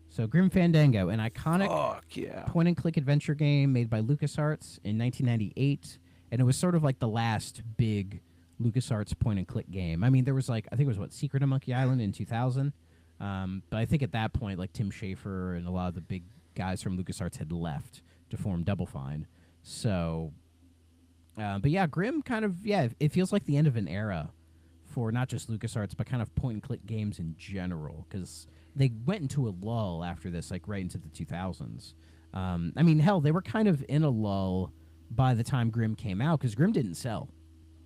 So Grim Fandango, an iconic Fuck yeah. point-and-click adventure game made by LucasArts in 1998, and it was sort of like the last big LucasArts point and click game. I mean, there was like I think it was Secret of Monkey Island in 2000, but I think at that point like Tim Schafer and a lot of the big guys from LucasArts had left to form Double Fine. So, but yeah, Grimm kind of it feels like the end of an era for not just LucasArts but kind of point and click games in general because they went into a lull after this, like right into the 2000s. I mean, hell, they were kind of in a lull by the time Grimm came out because Grimm didn't sell.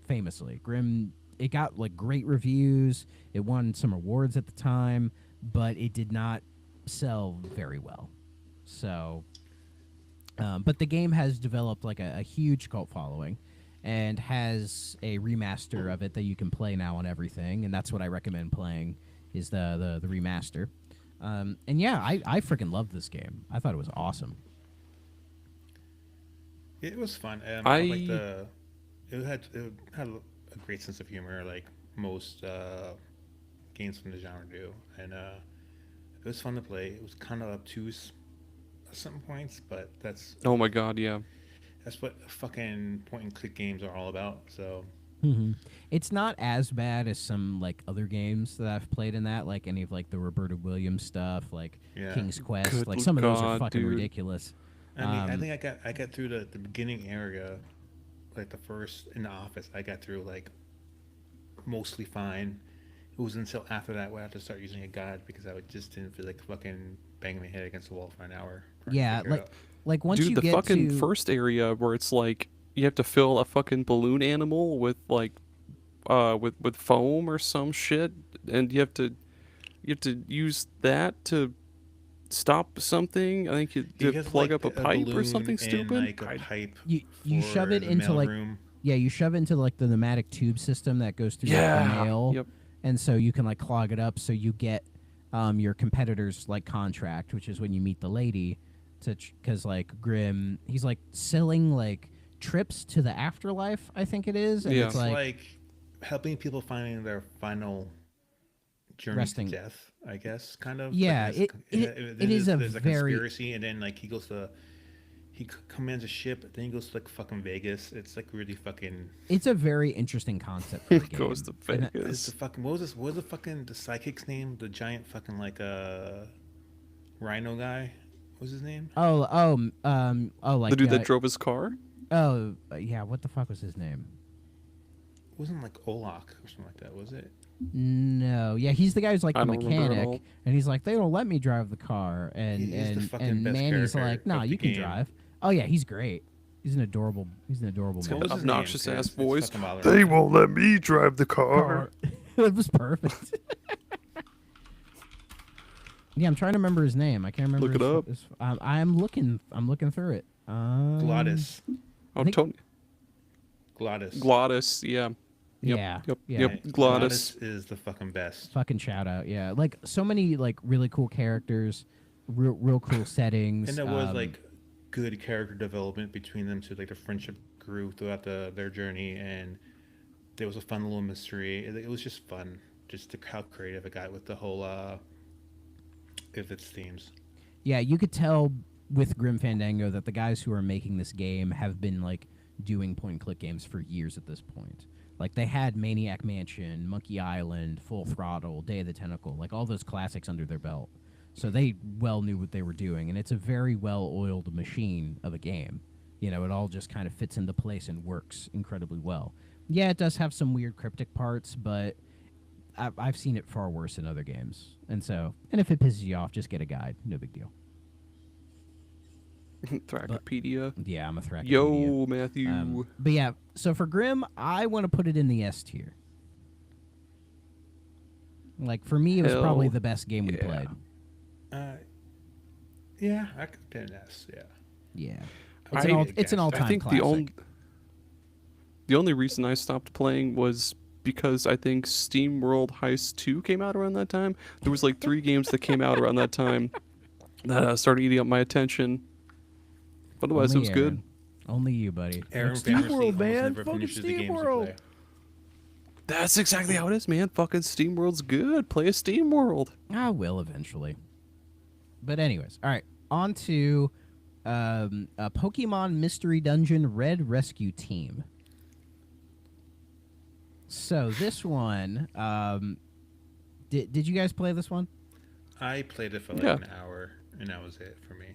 Famously, Grimm, it got like great reviews. It won some awards at the time, but it did not sell very well. So, but the game has developed like a huge cult following, and has a remaster of it that you can play now on everything, and that's what I recommend playing is the remaster. And yeah, I freaking loved this game. I thought it was awesome. It was fun. I like it had a great sense of humor, like most games from the genre do, and it was fun to play. It was kind of obtuse at some points, but Oh my god, yeah. that's what fucking point and click games are all about. So It's not as bad as some like other games that I've played in that, like any of like the Roberta Williams stuff, like yeah, King's Quest. Good Like some of those are God, fucking dude. ridiculous. I mean, I think I got through the beginning area, like the first in the office. I got through like mostly fine. It was until after that where I had to start using a guide because just didn't feel like fucking banging my head against the wall for an hour. trying to Yeah, figure it out. like once Dude, you the get fucking to first area where it's like you have to fill a fucking balloon animal with like with foam or some shit, and you have to use that to stop something. I think you You to get plug like up a pipe or balloon something and stupid. like a pipe you shove for it the into like mailroom. you shove it into like the pneumatic tube system that goes through like, the Yeah. mail, Yep. and so you can like clog it up so you get your competitor's like contract, which is when you meet the lady, to because like Grimm, he's like selling like trips to the afterlife, I think it is, and Yeah. it's It's like like helping people finding their final journey Resting. to death, I guess, kind of. Yeah, like it is a there's a very conspiracy, and then like he commands a ship, then he goes to like fucking Vegas. It's like really fucking. it's a very interesting concept for the It game. goes to And It's Vegas. the fucking what was this? What was the fucking the psychic's name? The giant fucking like rhino guy. What was his name? like The dude that drove his car. yeah, what the fuck was his name? It wasn't like Olak or something like that, was it? No, yeah, he's the guy who's like I the don't remember at all. mechanic, and he's like, they don't let me drive the car, and He is the fucking and best Manny's character like, nah, of the you can game. drive. Oh yeah, he's great. He's an adorable What man. was his Obnoxious name? 'Cause ass it's voice. fucking bothering They me. won't let me drive the car. That was perfect. Yeah, I'm trying to remember his name. I can't remember. Look it up. I'm looking through it. Glottis. Oh, think- Tony Glottis. Glottis. Yeah. Yep, Yeah, Yep. yeah. Yep. Glottis. is the fucking best. Fucking shout out. Yeah, like so many like really cool characters, real cool settings. And there was like good character development between them too. Like the friendship grew throughout their journey, and there was a fun little mystery. It was just fun, just how creative it got with the whole if its themes. Yeah, you could tell with Grim Fandango that the guys who are making this game have been like doing point and click games for years at this point. Like they had Maniac Mansion, Monkey Island, Full Throttle, Day of the Tentacle, like all those classics under their belt. So they well knew what they were doing, and it's a very well-oiled machine of a game. You know, it all just kind of fits into place and works incredibly well. Yeah, it does have some weird cryptic parts, but I've seen it far worse in other games. And if it pisses you off, just get a guide. No big deal. Thracopedia. Yeah, I'm a Thracopedia. Yo, Matthew. But yeah, so for Grim, I want to put it in the S tier. Like for me, it was probably Hell the best game we yeah. played. Yeah, I could put an S. Yeah. Yeah, It's an all-time I think classic. the only reason I stopped playing was because I think Steam World Heist 2 came out around that time. There was like 3 games that came out around that time that started eating up my attention. Otherwise, Only it was good. Aaron. Only you, buddy. Aaron Like, Steam famously World, almost man. never Fucking finishes the Steam games he World. play. That's exactly how it is, man. Fucking Steam World's good. Play a Steam World. I will eventually. But anyways, all right. On to Pokemon Mystery Dungeon Red Rescue Team. So this one, did you guys play this one? I played it for like Yeah, an hour, and that was it for me.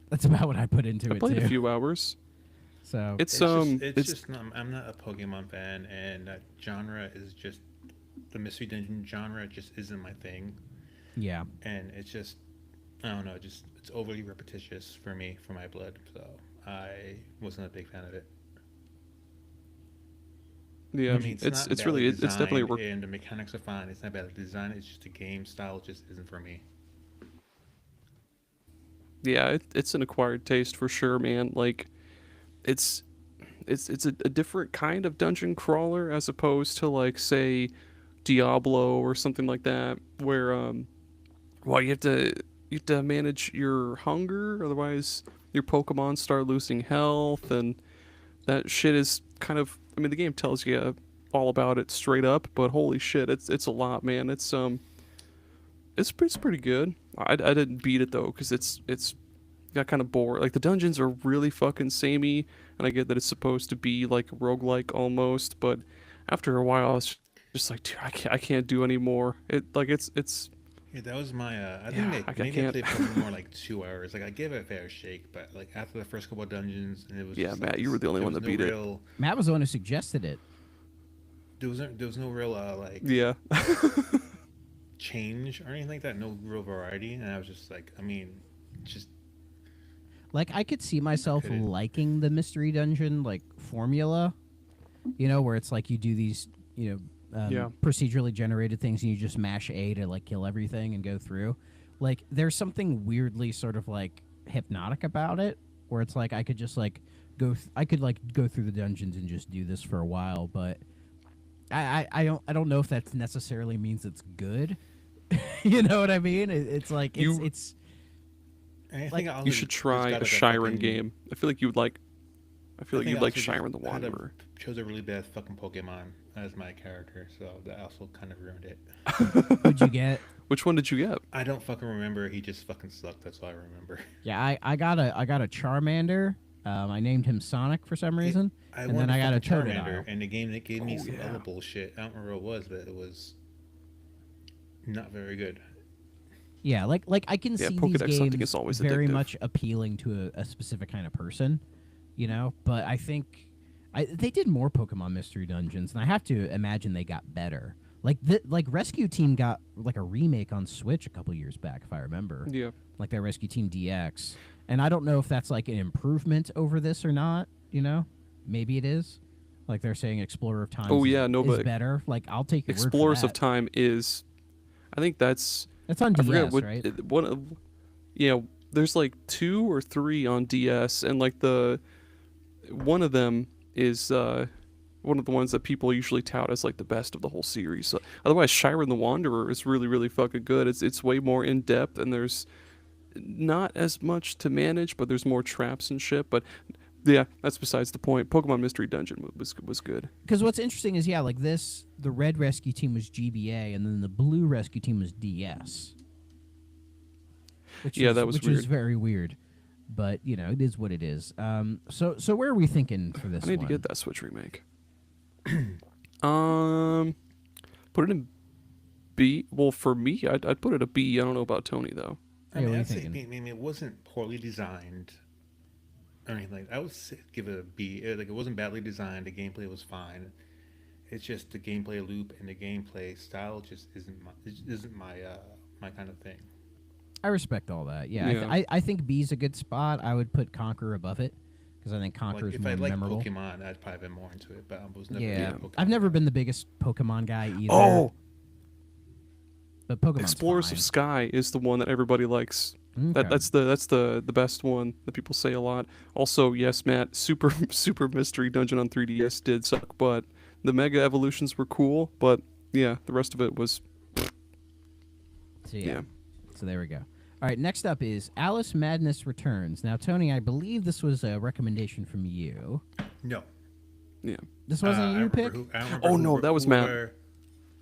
That's about what I put into I it played a too. few hours. So It's It's just not, I'm not a Pokemon fan, and that genre is just the mystery dungeon genre just isn't my thing, yeah, and it's just I don't know, just it's overly repetitious for me for my blood, so I wasn't a big fan of it. yeah, I mean, it's it's not it's badly really it's definitely a designed, work. and the mechanics are fine. It's not badly designed. It's just the game style just isn't for me. Yeah, it's an acquired taste for sure, man. Like it's it's a different kind of dungeon crawler as opposed to like say Diablo or something like that, where well you have to manage your hunger, otherwise your Pokemon start losing health, and that shit is kind of. I mean, the game tells you all about it straight up, but holy shit, it's a lot, man. It's pretty good. I didn't beat it though because it's got kind of bored. Like the dungeons are really fucking samey, and I get that it's supposed to be like roguelike almost, but after a while, it's just like, dude, I can't do anymore. It like it's Yeah, that was my. I think yeah, I maybe I can't. played for more like 2 hours. Like I gave it a fair shake, but like after the first couple of dungeons, and it was Yeah, just like Matt, you were the only there one was that no beat it. real, Matt was the one who suggested it. there was no real like Yeah, change or anything like that. No real variety, and I was just like, I mean, just Like I could see I myself couldn't. liking the mystery dungeon like formula, you know, where it's like you do these, yeah, procedurally generated things and you just mash A to like kill everything and go through. Like there's something weirdly sort of like hypnotic about it, where it's like I could just like I could like go through the dungeons and just do this for a while, but I don't know if that necessarily means it's good. You know what I mean? It's like you it's Anything like else you should just try got a like a Shiren fucking. game. I feel like you'd like. I feel I like think you'd I like also just Shiren the Wanderer. chose a really bad fucking Pokemon as my character, so that also kind of ruined it. who'd you get? Which one did you get? I don't fucking remember. He just fucking sucked. That's all I remember. Yeah, I got a Charmander. I named him Sonic for some It, reason, I and then wanted I got a fucking Charmander, Totodile. and the game that gave me Oh some yeah. other bullshit. I don't remember what it was, but it was not very good. Yeah, like I can Yeah, see these Pokedex hunting is games always very addictive. much appealing to a specific kind of person, you know. But I think they did more Pokemon Mystery Dungeons, and I have to imagine they got better. Like Rescue Team got like a remake on Switch a couple years back, if I remember. Yeah. Like their Rescue Team DX, and I don't know if that's like an improvement over this or not. You know, maybe it is. Like they're saying, Explorer of Times Oh yeah, no, is but better. Like I'll take your word for Explorers of that. Time is. I think that's. That's on I forget DS, what right? one. Yeah, there's like 2 or 3 on DS, and like the one of them is one of the ones that people usually tout as like the best of the whole series. So, otherwise, Shiren the Wanderer is really fucking good. It's way more in depth, and there's not as much to manage, but there's more traps and shit. But yeah, that's besides the point. Pokemon Mystery Dungeon was good. Because what's interesting is, yeah, like this, the red rescue team was GBA, and then the blue rescue team was DS. Yeah, that was which weird. is very weird, but you know, it is what it is. So where are we thinking for this I need one? to get that Switch remake. um, put it in B. Well, for me, I'd put it a B. I don't know about Tony though. I Yeah, mean, what are you I'd say thinking? I mean, it wasn't poorly designed or anything like that. I would give it a B. Like it wasn't badly designed. The gameplay was fine. It's just the gameplay loop and the gameplay style just isn't my my kind of thing. I respect all that. Yeah, Yeah. I think B's a good spot. I would put Conquer above it because I think Conquer Like is if more I liked memorable. Pokemon, I'd probably been more into it. But I was never Yeah, really a Pokemon I've never guy. been the biggest Pokemon guy either. Oh, but Pokemon's Explorers fine. of Sky is the one that everybody likes. Okay. That's the best one that people say a lot. Also, yes, Matt, Super Mystery Dungeon on 3DS did suck, but the Mega Evolutions were cool. But yeah, the rest of it was So yeah. So there we go. All right, next up is Alice Madness Returns. Now, Tony, I believe this was a recommendation from you. No. Yeah. This wasn't I a don't you pick? remember I don't remember Oh no, that was Matt. whoever-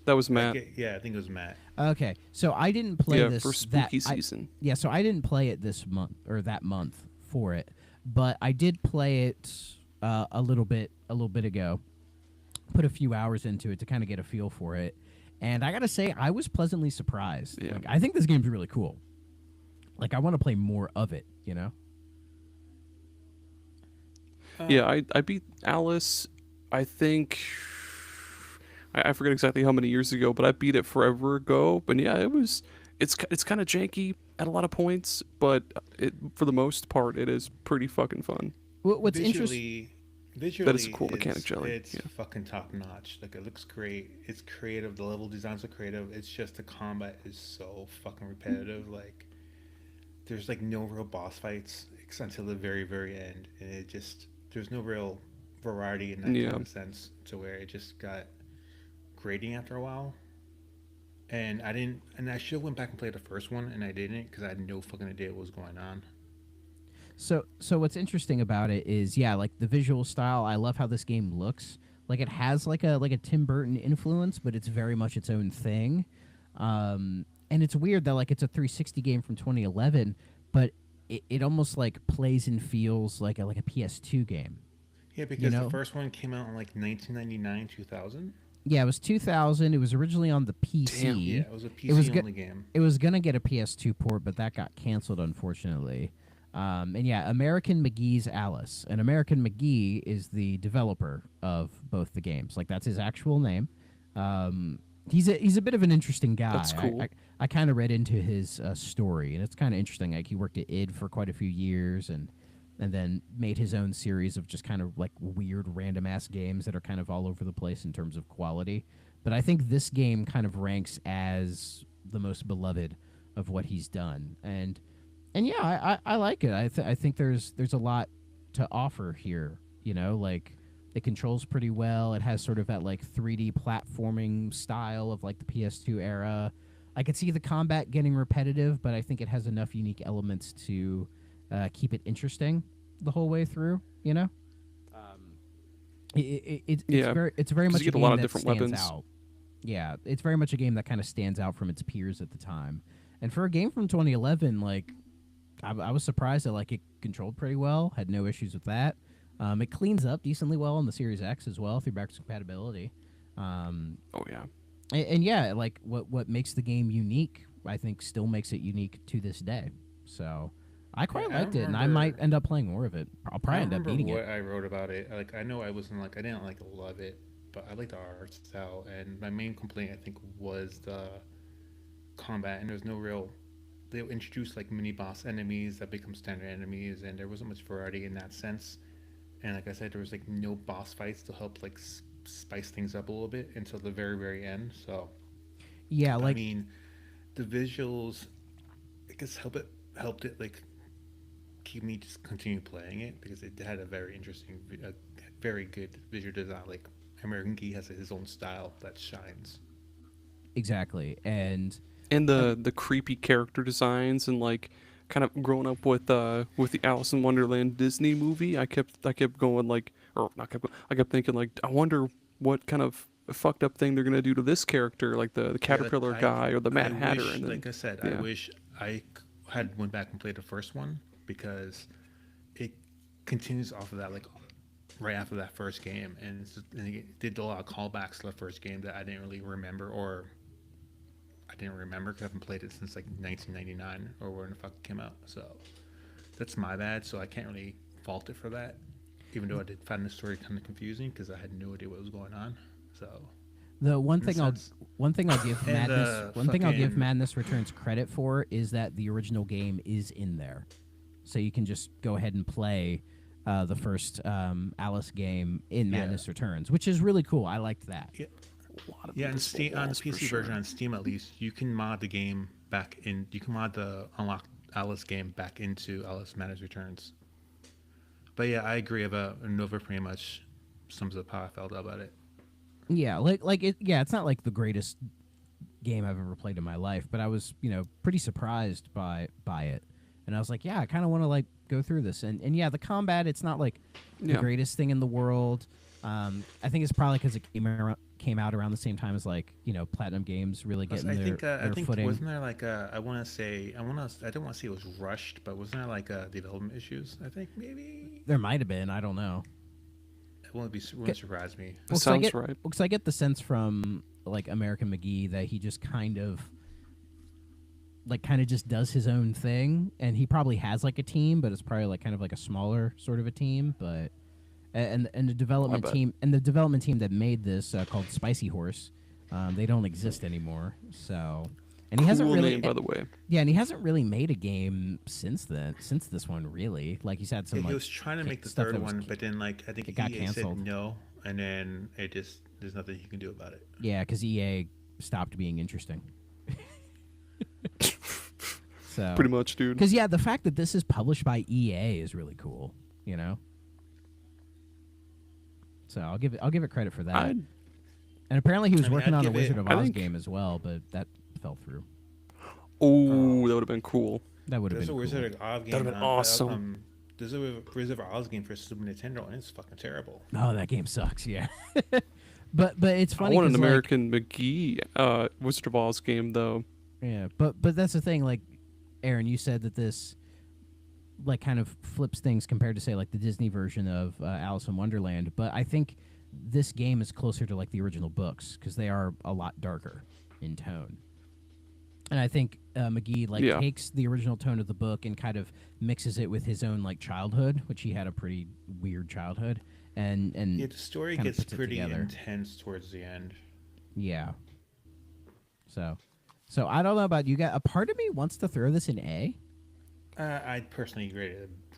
That was Matt. Yeah, I think it was Matt. Okay, so I didn't play Yeah, this for spooky that season. yeah, so I didn't play it this month or that month for it, but I did play it a little bit ago. put a few hours into it to kind of get a feel for it. And I gotta say, I was pleasantly surprised. Yeah. Like, I think this game's really cool. Like, I want to play more of it. You know? Yeah, I beat Alice. I think I forget exactly how many years ago, but I beat it forever ago. But yeah, it's kind of janky at a lot of points, but for the most part, it is pretty fucking fun. What's interesting? Visually, That is a visually, cool mechanic, Jelly. it's Yeah. fucking top notch. Like it looks great. It's creative. The level designs are creative. It's just the combat is so fucking repetitive. Like there's like no real boss fights until the very end, and it just there's no real variety in that Yeah. kind of sense to where it just got grating after a while. And I didn't, and I should have went back and played the first one, and I didn't because I had no fucking idea what was going on. So what's interesting about it is, yeah, like the visual style. I love how this game looks. Like it has like a Tim Burton influence, but it's very much its own thing. And it's weird that like it's a 360 game from 2011, but it almost like plays and feels like a PS2 game. Yeah, You because the know? first one came out in like 1999, 2000. Yeah, it was 2000. It was originally on the Damn. Yeah, PC. it was a It was PC go- only game. it was gonna get a PS2 port, but that got canceled unfortunately. And yeah, American McGee's Alice, and American McGee is the developer of both the games. Like that's his actual name. He's a bit of an interesting guy. That's cool. I kind of read into his story, and it's kind of interesting. Like he worked at id for quite a few years, and then made his own series of just kind of like weird random ass games that are kind of all over the place in terms of quality. But I think this game kind of ranks as the most beloved of what he's done, and yeah, I like it. I think there's a lot to offer here. You know, like it controls pretty well. It has sort of that like 3D platforming style of like the PS2 era. I could see the combat getting repetitive, but I think it has enough unique elements to keep it interesting the whole way through. You know, Yeah, it's very 'cause much you get a game lot of that different stands weapons. out. Yeah, it's very much a game that kind of stands out from its peers at the time. And for a game from 2011, like I was surprised that like it controlled pretty well, had no issues with that. It cleans up decently well on the Series X as well through backwards compatibility. Um, Oh yeah. and yeah, like what makes the game unique, I think, still makes it unique to this day. So I quite Yeah, I liked don't it, and I might remember. end up playing more of it. I'll I probably don't end up remember beating what it. I wrote about it. Like I know I wasn't like I didn't like love it, but I liked the art style. And my main complaint I think was the combat. And there's no real. They introduced like mini boss enemies that become standard enemies, and there wasn't much variety in that sense. And like I said, there was like no boss fights to help like spice things up a little bit until the very end. So Yeah, I like mean, the visuals, I guess helped it like keep me just continue playing it because it had a very interesting, very good visual design. Like American Geek has his own style that shines. exactly, and And like the creepy character designs and like kind of growing up with the Alice in Wonderland Disney movie, I kept going like, or not kept I kept thinking like, I wonder what kind of fucked up thing they're gonna do to this character, like the Yeah, like caterpillar guy or the I Mad Hatter, wish, and then like I said, I yeah. wish had went back and played the first one because it continues off of that like right after that first game, and, and it did a lot of callbacks to the first game that I didn't really remember, or I didn't remember because I haven't played it since like 1999 or when the fuck it came out. So that's my bad. So I can't really fault it for that, even though I did find the story kind of confusing because I had no idea what was going on. So the in a sense, one thing I'll give and fucking Madness Returns credit for is that the original game is in there, so you can just go ahead and play the first Alice game in yeah. Madness Returns, which is really cool. I liked that. Yeah, A lot of yeah, and invisible On the walls for PC sure. version on Steam at least, you can mod the game back in. You can mod the unlocked Alice game back into Alice Matters Returns. But yeah, I agree about Nova pretty much sums up how I felt about it. Yeah, like it. Yeah, it's not like the greatest game I've ever played in my life, but I was pretty surprised by it, and I was like, yeah, I kind of want to like go through this, and yeah, the combat, it's not like the Yeah. greatest thing in the world. I think it's probably because it came out around the same time as like Platinum Games really Plus, getting I their think footing. wasn't there like a I want to say I don't want to say it was rushed, but wasn't there like development issues? I think maybe There might have been, I don't know. wouldn't surprise me. That sounds right. Well, 'cause I get the sense from like American McGee that he just kind of just does his own thing, and he probably has like a team, but it's probably like kind of like a smaller sort of a team. But and the development bet. team that made this called Spicy Horse, they don't exist anymore. So, and he hasn't Cool really name, by the way. yeah, and he hasn't really made a game since this one really. Like he's had some Yeah, like he was trying to make the stuff third that was one, but then like I think it got EA canceled. said no, and then there's nothing you can do about it. yeah, because EA stopped being interesting. So Pretty much, dude. because the fact that this is published by EA is really cool, you know. So I'll give it credit for that. I'd- And apparently he was I mean, working I'd on a give it- Wizard of I Oz think- game as well, but that fell through. Oh, that would have been cool. That would have There's been a cool. Wizard of Oz game. That'd have been awesome. There's a Wizard of Oz game for Super Nintendo, and it's fucking terrible. Oh, that game sucks. Yeah, but it's I funny. want an 'cause, like, American McGee Wizard of Oz game, though. yeah, but that's the thing. Like, Aaron, you said that this like kind of flips things compared to say like the Disney version of Alice in Wonderland. But I think this game is closer to like the original books because they are a lot darker in tone. And I think McGee Yeah. takes the original tone of the book and kind of mixes it with his own like childhood, which he had a pretty weird childhood, and Yeah, the story kinda gets puts it pretty together. intense towards the end. yeah. So I don't know about you guys. A part of me wants to throw this in A. I'd personally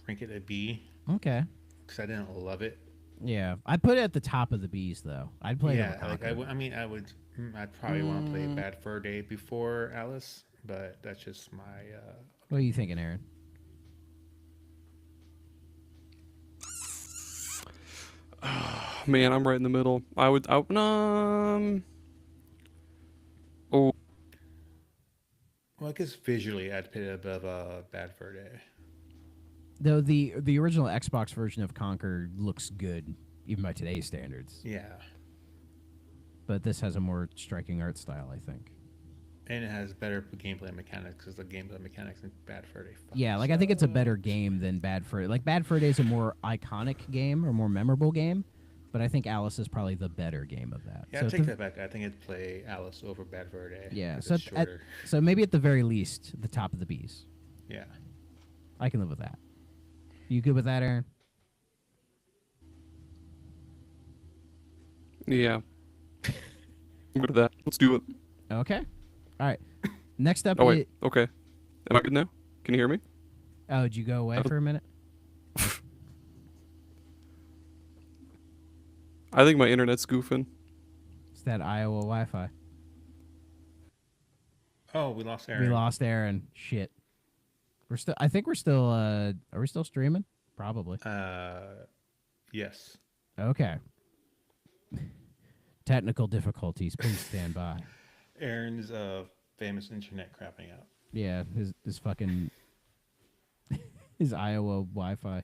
rank it a B Okay. because I didn't love it. Yeah, I'd put it at the top of the B's though. I'd play it Yeah, over like Conquer. I'd probably want to play Bad Fur Day before Alice, but that's just my. What are you thinking, Aaron? Man, I'm right in the middle. Oh, Well, I guess visually, I'd put it above Bad Fur Day. Though the original Xbox version of Conquer looks good, even by today's standards. Yeah, But this has a more striking art style, I think. and it has better gameplay mechanics because the gameplay mechanics in Bad Fur Day. Yeah, like I think it's a better game than Bad Fur. Like Bad Fur Day is a more iconic game or more memorable game, but I think Alice is probably the better game of that. Yeah, So I at take the- that back. I think I'd play Alice over Bad Fur Day. Yeah, 'cause so it's shorter. so maybe at the very least, the top of the B's. Yeah. I can live with that. You good with that, Aaron? yeah. I'm good at that. Let's do it. Okay. All right. Next up, Oh, wait. Okay. Am I good now? Can you hear me? oh, did you go away for a minute? I think my internet's goofing. It's that Iowa Wi-Fi. Oh, we lost Aaron. We lost Aaron. Shit. We're still. I think we're still. Are we still streaming? Probably. Yes. Okay. Technical difficulties. Please stand by. Aaron's famous internet crapping out. Yeah, his fucking his Iowa Wi-Fi.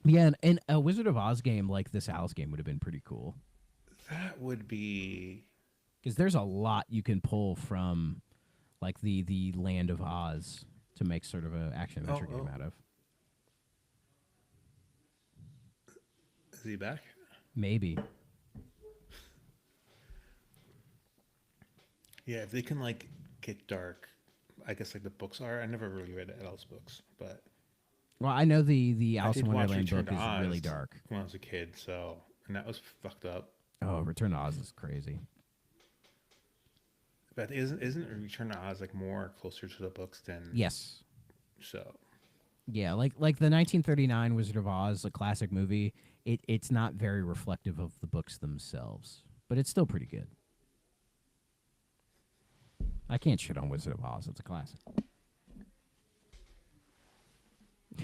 Yeah, and a Wizard of Oz game like this Alice game would have been pretty cool That would be. because there's a lot you can pull from like the land of Oz to make sort of an action adventure game out of. Is he back? Maybe. Yeah, if they can like get dark, I guess like the books are. I never really read Alice books, but Well, I know the I Alice did in watch Wonderland Return book to is Oz really dark. when I was a kid. So, and that was fucked up. Oh, Return to Oz is crazy. But isn't Return to Oz like more closer to the books than? Yes. So. Yeah, like the 1939 Wizard of Oz, a classic movie. It's not very reflective of the books themselves, but it's still pretty good. I can't shit on Wizard of Oz. It's a classic.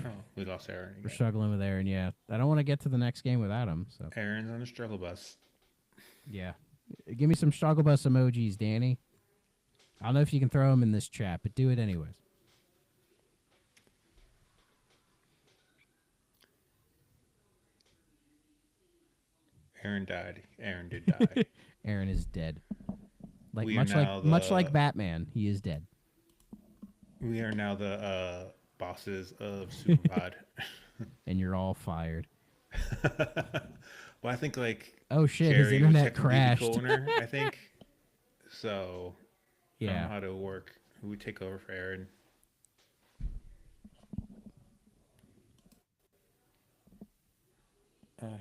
Oh, we lost Aaron We're again. struggling with Aaron. Yeah, I don't want to get to the next game without him. So Aaron's on the struggle bus. yeah, give me some struggle bus emojis, Danny. I don't know if you can throw them in this chat, but do it anyways. Aaron died. Aaron did die. Aaron is dead. Like We are now much like the- Batman, he is dead. We are now the bosses of SuperPod. And you're all fired. Well, I think like Oh shit, his Jerry would internet technically be the crashed. co-owner. I think so. I don't know Yeah. how to work. Who would take over for Aaron?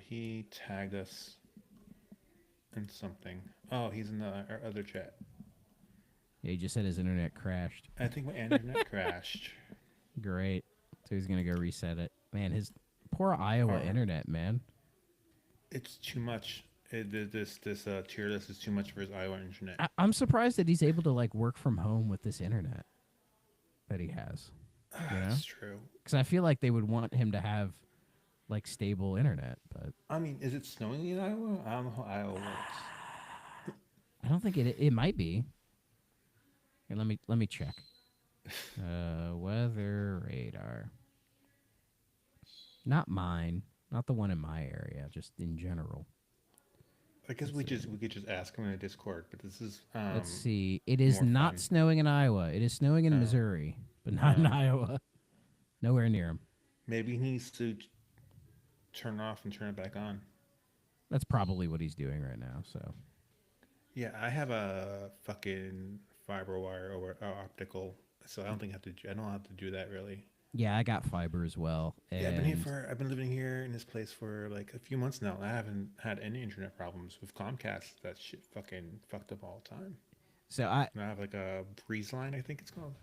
He tagged us in something. Oh, he's in our other chat. Yeah, he just said his internet crashed. I think my internet crashed. Great. So he's gonna go reset it. Man, his poor Iowa Or internet, man. it's too much. This tier list is too much for his Iowa internet. I'm surprised that he's able to like work from home with this internet that he has. You know, That's true. because I feel like they would want him to have like stable internet, but I mean, is it snowing in Iowa? I don't know how Iowa works. I don't think it might be. Here, let me check. Weather radar. Not mine. Not the one in my area. Just in general. I guess we could just ask him in a Discord, but this is Let's see. It is more not fun. snowing in Iowa. It is snowing in Oh. Missouri, but not in Oh. Iowa. Nowhere near him. Maybe he needs to turn off and turn it back on. That's probably what he's doing right now. So Yeah, I have a fucking fiber wire over optical, so I don't think I don't have to do that really. yeah, I got fiber as well. Yeah, And I've been living here in this place for like a few months now. And I haven't had any internet problems with Comcast. That shit fucking fucked up all the time. so And I have like a breeze line, I think it's called.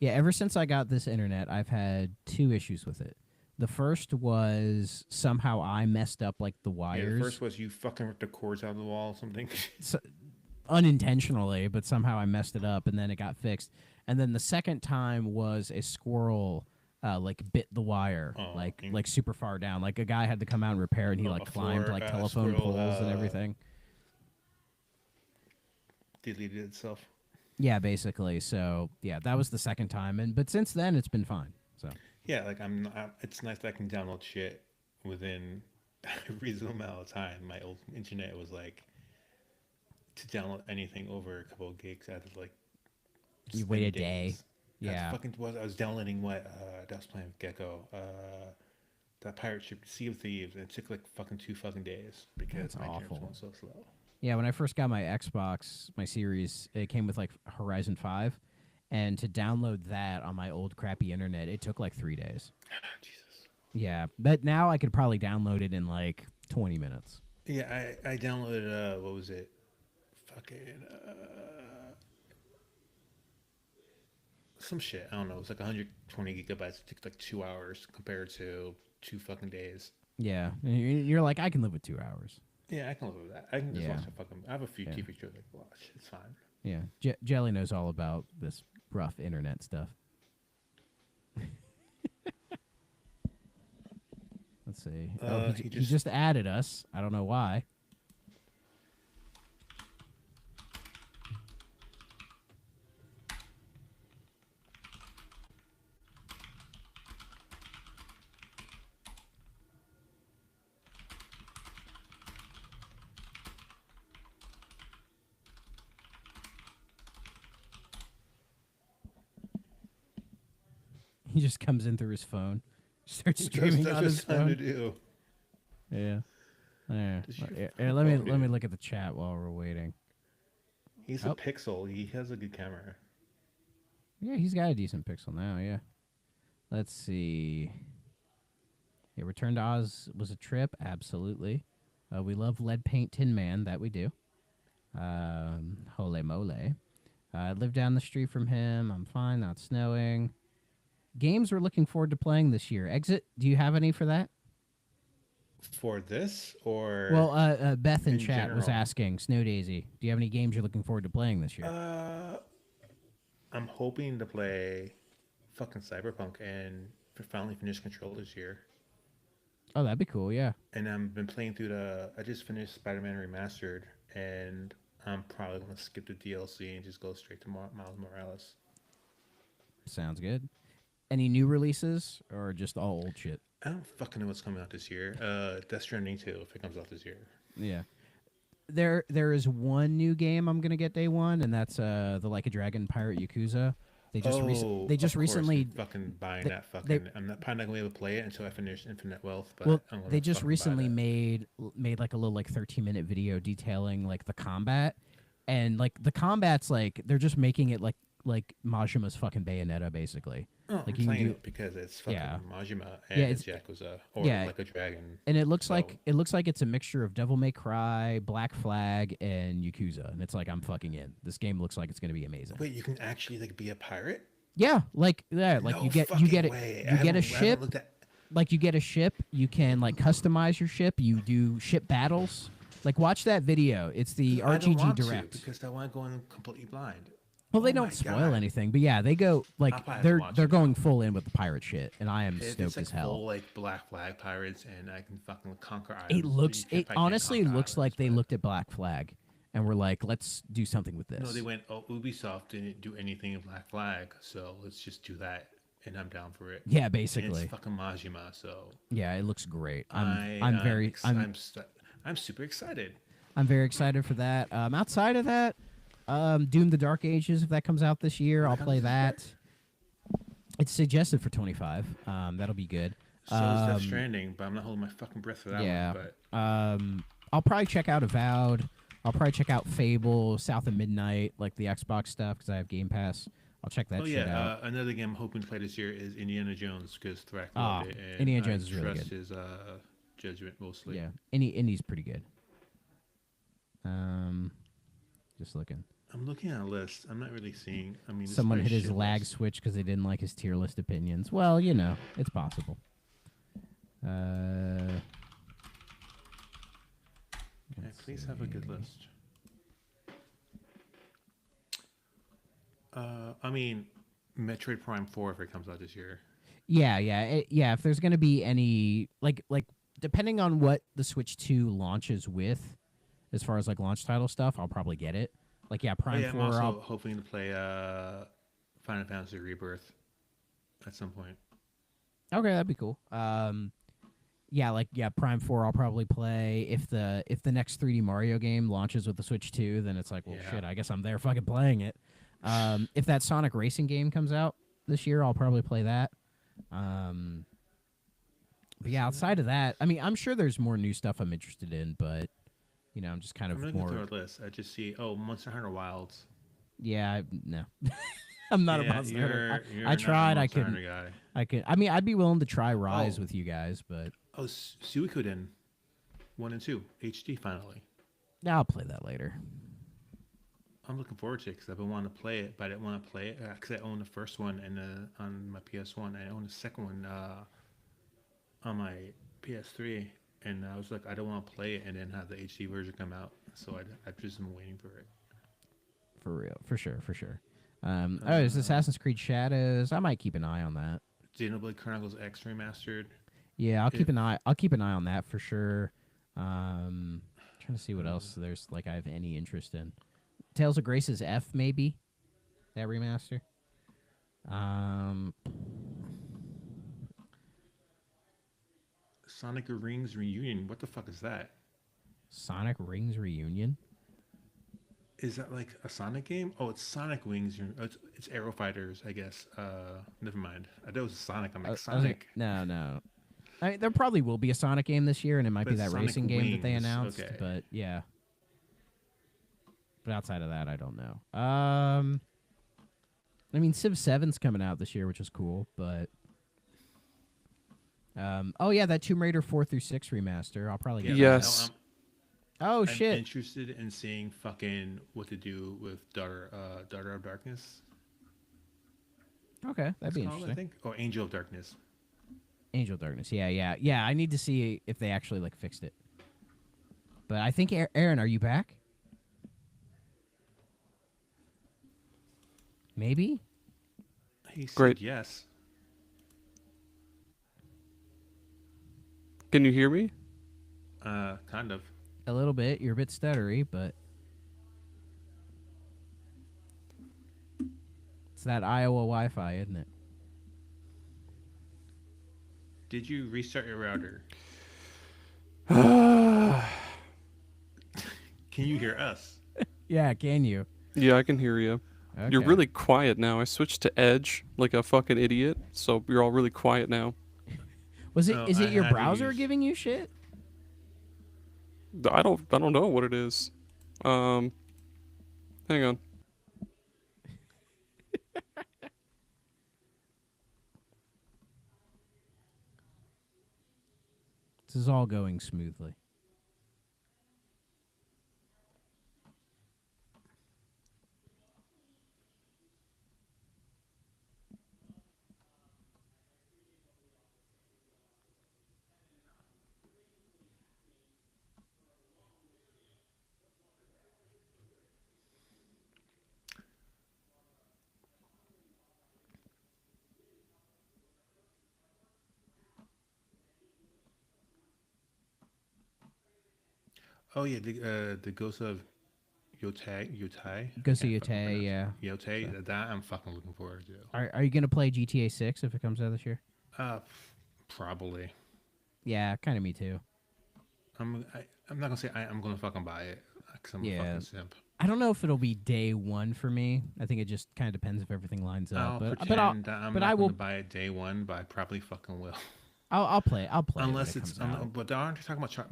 yeah, ever since I got this internet, I've had two issues with it. The first was somehow I messed up like the Yeah, wires. the first was you fucking ripped the cords out of the wall or something. So, unintentionally, but somehow I messed it up and then it got fixed. And then the second time was a squirrel like bit the wire Oh, like super far down. Like a guy had to come out and repair and he Oh, like a climbed floor, like a telephone squirrel, poles and everything. Deleted itself. Yeah, basically. So yeah, that was the second time, but since then it's been fine. So Yeah, like it's nice that I can download shit within a reasonable amount of time. My old internet was like to download anything over a couple of gigs. I had to like you spend wait a day. days. Yeah. I was downloading what I was playing with Gecko, that pirate ship Sea of Thieves, and it took like fucking 2 days because That's my internet's awful. going so slow. Yeah, when I first got my Xbox, my series, it came with like Horizon 5. And to download that on my old crappy internet, it took like 3 days. Jesus. Yeah, but now I could probably download it in like 20 minutes. Yeah, I downloaded what was it? Fucking some shit. I don't know. It was like 120 gigabytes. It took like 2 hours compared to 2 fucking days. Yeah, and you're like, I can live with 2 hours. Yeah, I can live with that. I can just Yeah. watch a fucking. I have a few Yeah. TV shows I can watch. It's fine. Yeah, Jelly knows all about this rough internet stuff. Let's see. He just added us. I don't know why. He just comes in through his phone, starts streaming That's on his what time to phone. do. Yeah. Yeah. Does your Here, let phone me do? look at the chat while we're waiting. He's Oh. a Pixel. He has a good camera. Yeah, he's got a decent pixel now. Yeah. Let's see. Yeah, Return to Oz was a trip. Absolutely. We love Lead Paint Tin Man. That we do. Holy moly. I live down the street from him. I'm fine. Not snowing. Games we're looking forward to playing this year. Exit. Do you have any for that? For this or Well, Beth in in chat was general? asking, Snow Daisy, do you have any games you're looking forward to playing this year? I'm hoping to play fucking Cyberpunk and finally finish Control this year. Oh, that'd be cool, yeah. And I've been playing through I just finished Spider-Man Remastered, and I'm probably gonna skip the DLC and just go straight to Miles Morales. Sounds good. Any new releases or just all old shit? I don't fucking know what's coming out this year. Death Stranding 2, if it comes out this year. Yeah. There is one new game I'm gonna get day one, and that's the Like a Dragon Pirate Yakuza. They just Oh, they just of course, I'm recently fucking buying they, that they fucking. I'm not probably not gonna be able to play it until I finish Infinite Wealth, but well I'm gonna they just fucking buy recently that. made like a little like 13-minute video detailing like the combat, and like the combat's like they're just making it like Majima's fucking Bayonetta basically. Oh, I'm Like you can playing do it because it's fucking yeah Majima yeah and it's it's Yakuza or yeah like a dragon. and So it looks like it's a mixture of Devil May Cry, Black Flag, and Yakuza, and it's like I'm fucking in. This game looks like it's gonna be amazing. wait, you can actually like be a pirate? Yeah, like No you fucking get it, way. you get a I haven't ship. looked at. Like you get a ship, you can like customize your ship. You do ship battles. Like watch that video. It's the I don't RGG want to Direct. because I want to go in completely blind. Well, they Oh don't my spoil god! anything, but yeah, they go like I'll probably have to watch they're it going now. full in with the pirate shit, and I am If stoked it's like as hell. full like Black Flag pirates and I can fucking conquer It islands, looks you it probably can't honestly conquer looks like islands, they but looked at Black Flag and were like, let's do something with no, this. they went. Oh, Ubisoft didn't do anything in Black Flag, so let's just do that, and I'm down for it. Yeah, And it's basically. fucking Majima, so Yeah, it looks great. I'm super excited. I'm very excited for that. Outside of that, Doom: The Dark Ages, if that comes out this year, I'll play that. It's suggested for 25. That'll be good. So is Death Stranding, but I'm not holding my fucking breath for that Yeah. one. But I'll probably check out Avowed. I'll probably check out Fable, South of Midnight, like the Xbox stuff, because I have Game Pass. I'll check that oh shit yeah, out. another game I'm hoping to play this year is Indiana Jones because Thrack Ah, loved it, and Indiana I Jones is really trust good. his judgment mostly. Yeah, Indie's pretty good. Just looking. I'm looking at a list. I'm not really seeing. I mean, this is Someone my hit his shit lag list. switch because they didn't like his tier list opinions. Well, you know, it's possible. Yeah, Let's please have a good see. list. I mean, Metroid Prime 4 if it comes out this year. Yeah. Yeah. If there's gonna be any like depending on what the Switch 2 launches with, as far as like launch title stuff, I'll probably get it. Like yeah, Oh Prime yeah, I'm 4. also hoping to play Final Fantasy Rebirth at some point. Okay, that'd be cool. Yeah, like yeah, Prime 4 I'll probably play. If the next 3D Mario game launches with the Switch 2, then it's like, well Yeah. shit, I guess I'm there fucking playing it. If that Sonic Racing game comes out this year, I'll probably play that. But yeah, outside of that, I mean, I'm sure there's more new stuff I'm interested in, but you know, I'm just kind I'm of looking more through our list. I just see Monster Hunter Wilds. yeah, no. I'm not a Yeah, Monster Hunter. you're I not a tried, I Monster couldn't. Hunter guy. I mean, I'd be willing to try Rise Oh. with you guys, but Oh, Suikoden 1 and 2 HD finally. I'll play that later. I'm looking forward to it because I've been wanting to play it, but I didn't want to play it because I own the first one and on my PS1. I own the second one on my PS3, and I was like, I don't want to play it and then have the HD version come out. So I've just been waiting for it. For real, for sure. There's Assassin's Creed Shadows. I might keep an eye on that. Xenoblade Chronicles X remastered. Yeah, I'll keep If- an eye. I'll keep an eye on that for sure. Trying to see what else there's like I have any interest in. Tales of Grace's F maybe that remaster. Sonic Rings Reunion. What the fuck is that? Sonic Rings Reunion. Is that like a Sonic game? Oh, it's Sonic Wings. It's Arrow Fighters, I guess. Never mind. I thought it was Sonic. I'm like I was Sonic. like, no. I mean, there probably will be a Sonic game this year, and it might But be that Sonic racing game that they Wings, announced. okay. But yeah. But outside of that, I don't know. I mean, Civ 7's coming out this year, which is cool. But oh yeah, that Tomb Raider 4 through 6 remaster. I'll probably get. Yeah, that. Yes. Oh I'm shit. interested in seeing fucking what to do with Daughter of Darkness. Okay, that'd be It's called, interesting. I think, or Angel of Darkness. Angel of Darkness. Yeah. I need to see if they actually like fixed it. But I think Aaron, are you back? Maybe. He said Great. yes. Can you hear me? Kind of. A little bit. You're a bit stuttery, but it's that Iowa Wi-Fi, isn't it? Did you restart your router? Can you hear us? Yeah. Can you? Yeah, I can hear you. You're Okay. really quiet now. I switched to Edge like a fucking idiot, so you're all really quiet now. Was it? No, Is I it your had to browser use. giving you shit? I don't know what it is. Um, hang on. This is all going smoothly. Oh yeah, the Ghost of Yotai. Go I see can't you, fucking Tay. pronounce Yeah. it. So, Yotai. That I'm fucking looking forward to. are you gonna play GTA 6 if it comes out this year? Uh, Probably. Yeah, kind of me too. I'm not gonna say I'm gonna fucking buy it because I'm a Yeah. fucking simp. I don't know if it'll be day one for me. I think it just kind of depends if everything lines up. I'll But I'll pretend that I'm but I not gonna will. buy it day one, but I probably fucking will. I'll play. I'll play it when Unless it it's comes out. but aren't they talking about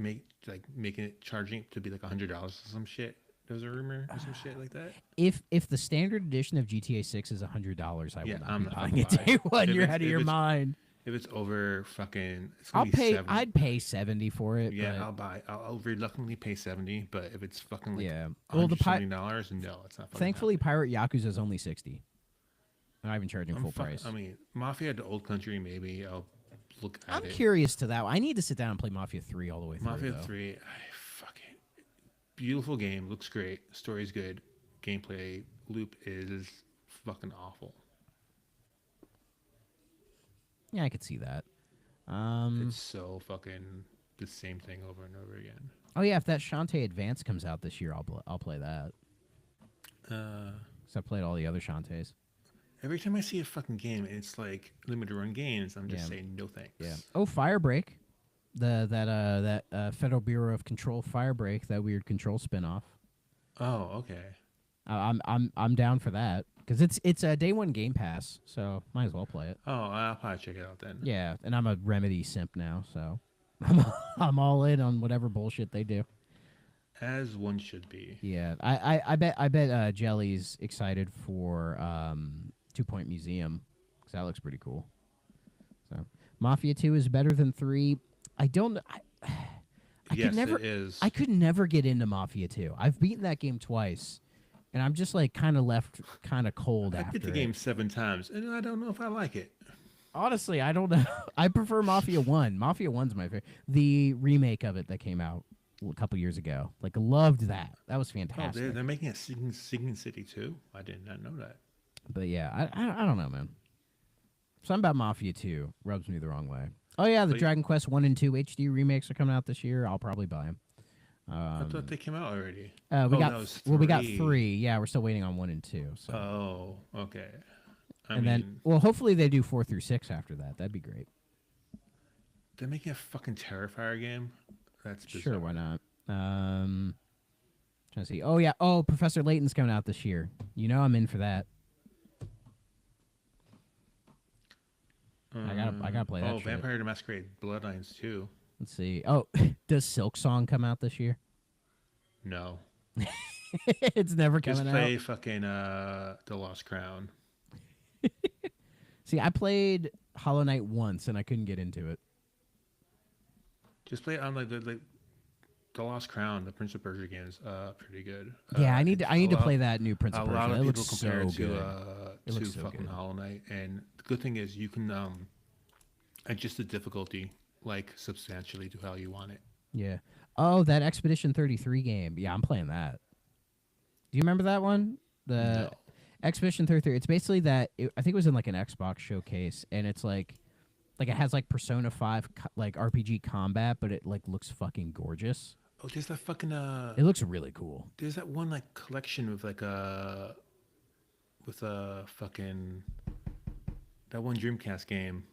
making it charging to be like $100 or some shit? There's a rumor or some shit like that. If the standard edition of GTA 6 is $100, I will Yeah, not I'm be not buying fucking it buying day it. one. If You're it's out of if your it's mind. if it's over fucking, it's I'll gonna be pay. 70. I'd pay 70 for it. Yeah, but I'll buy. I'll reluctantly pay 70, but if it's fucking like yeah. Well, $170, no, it's not fucking thankfully, happening. Pirate Yakuza is only 60. I'm not even charging full price. I mean, Mafia: The Old Country. Maybe I'll look at I'm it. curious to that. I need to sit down and play Mafia 3 all the way through. Mafia though. 3. I fucking beautiful game. Looks great. Story's good. Gameplay loop is fucking awful. Yeah, I could see that. It's so fucking the same thing over and over again. Oh yeah, if that Shantae Advance comes out this year, I'll play that. Uh, Cause I played all the other Shantaes. every time I see a fucking game, it's like limited run games. I'm just Yeah. saying no thanks. Yeah. Oh, Firebreak, that Federal Bureau of Control Firebreak, that weird control spinoff. Oh, okay. I'm down for that because it's a day one Game Pass, so might as well play it. Oh, I'll probably check it out then. Yeah, and I'm a Remedy simp now, so I'm all in on whatever bullshit they do. As one should be. Yeah, I bet Jelly's excited for 2 Point Museum because that looks pretty cool. So Mafia 2 is better than 3. I don't. I Yes, could never. it is. I could never get into Mafia 2. I've beaten that game twice, and I'm just like kind of left kind of cold I after beat the it. game 7 times, and I don't know if I like it. Honestly, I don't know. I prefer Mafia 1. Mafia 1's my favorite. The remake of it that came out a couple years ago. Like, loved that. That was Oh, fantastic. they're making a Singing City too. I did not know that. But yeah, I don't know, man. Something about Mafia 2 rubs me the wrong way. Oh yeah, the But- Dragon Quest 1 and 2 HD remakes are coming out this year. I'll probably buy them. I thought they came out already. We Oh, got no, it's we got 3. 3. Yeah, we're still waiting on 1 and 2. So. Oh, okay. I And mean, then, well, hopefully they do 4 through 6 after that. That'd be great. they're making a fucking Terrifier game. That's bizarre. Sure, why not? Trying to see. Oh yeah. Oh, Professor Layton's coming out this year. You know I'm in for that. I gotta play that. Oh, shit. Vampire the Masquerade Bloodlines 2. Let's see. Oh, does Silk Song come out this year? No. It's never Just coming play out. fucking The Lost Crown. See, I played Hollow Knight once and I couldn't get into it. Just play on like the Lost Crown, the Prince of Persia games. Pretty good. Yeah, I need to lot- play that new Prince A of Persia. lot of it people looks compare so it good. It to looks so fucking good. Hollow Knight, and the good thing is you can adjust the difficulty like substantially to how you want it. Yeah. Oh, that Expedition 33 game. Yeah, I'm playing that. Do you remember that one? The No. Expedition 33. It's basically that. I think it was in like an Xbox showcase, and it's like it has like Persona 5 like RPG combat, but it like looks fucking gorgeous. Oh, there's that fucking It looks really cool. there's that one like collection with like fucking that one Dreamcast game,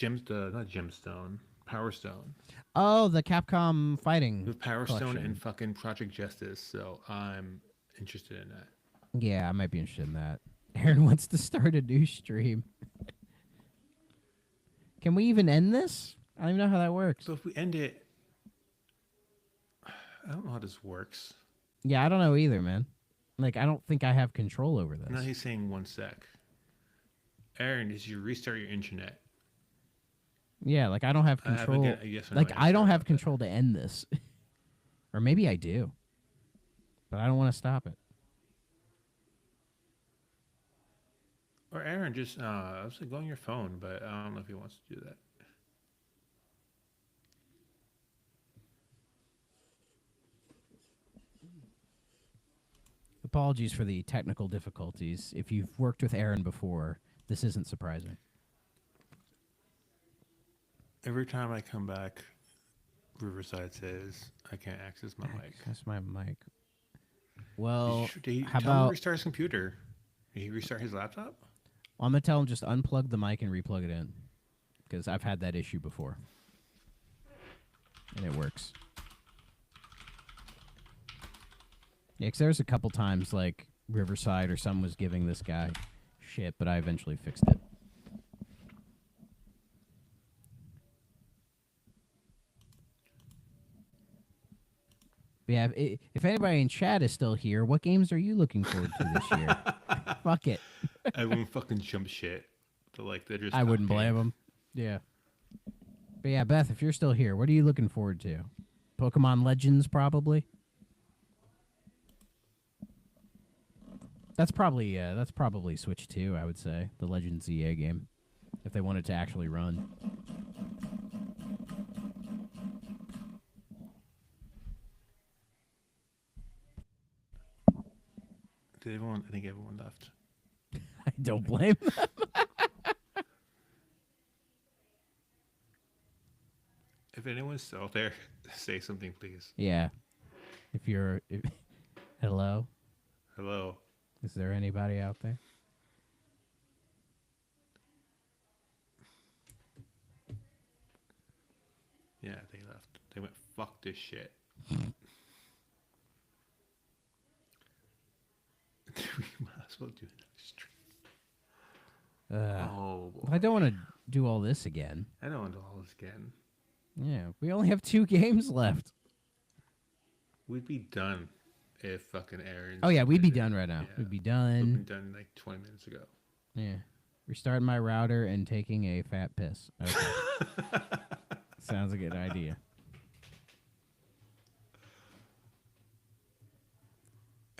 not Gemstone, Power Stone, Oh, the Capcom fighting. with Power Stone collection. and fucking Project Justice. So I'm interested in that. Yeah, I might be interested in that. Aaron wants to start a new stream. Can we even end this? I don't even know how that works. So if we end it, I don't know how this works. Yeah, I don't know either, man. Like, I don't think I have control over Now this. he's saying 1 sec. Aaron, did you restart your internet? Yeah, like I don't have I have control. a yes or no Like I answer don't have about that. control to end this. Or maybe I do. But I don't want to stop it. Or Aaron, just I was like, go on your phone, but I don't know if he wants to do that. Apologies for the technical difficulties. If you've worked with Aaron before, this isn't surprising. Every time I come back, Riverside says I can't access my mic. That's my mic. Well, Did he how tell him to about restart his computer? Did he restart his laptop? I'm gonna tell him just unplug the mic and replug it in, because I've had that issue before, and it works. Yeah, because there was a couple times like Riverside or someone was giving this guy shit, but I eventually fixed it. But yeah, if anybody in chat is still here, what games are you looking forward to this year? Fuck it. Everyone fucking jump shit. But like they're just. I wouldn't blame them. Yeah. But yeah, Beth, if you're still here, what are you looking forward to? Pokemon Legends, probably. That's probably Switch 2, I would say, the Legends EA game, if they wanted to actually run. Did everyone? I think everyone left. I don't blame them. If anyone's still out there, say something, please. Yeah. Hello? Hello. Is there anybody out there? Yeah, they left. They went, fuck this shit. We might as well do another stream. Oh, boy. I don't want to do all this again. I don't want to do all this again. Yeah, we only have 2 games left. We'd be done if fucking Aaron. Oh, yeah, we'd be done right now. Yeah. We'd be We'd done. be done like 20 minutes ago. Yeah. Restarting my router and taking a fat piss. Okay. Sounds a good idea.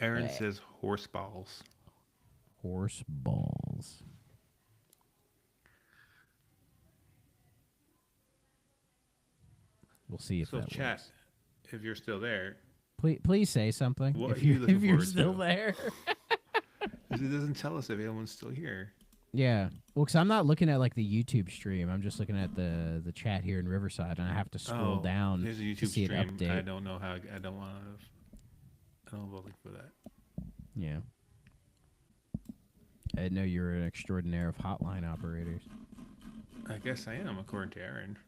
Aaron says horse balls. Horse balls. We'll see if So that chat, works. if you're still there, Please say something. What if are you you looking if you're forward still to? there. 'cause it doesn't tell us if anyone's still here. Yeah. Well, because I'm not looking at like the YouTube stream. I'm just looking at the chat here in Riverside, and I have to scroll down There's a to YouTube see it stream. update. I don't know how. I don't want to. I don't know for that. Yeah. I didn't know you were an extraordinaire of hotline operators. I guess I am, according to Aaron.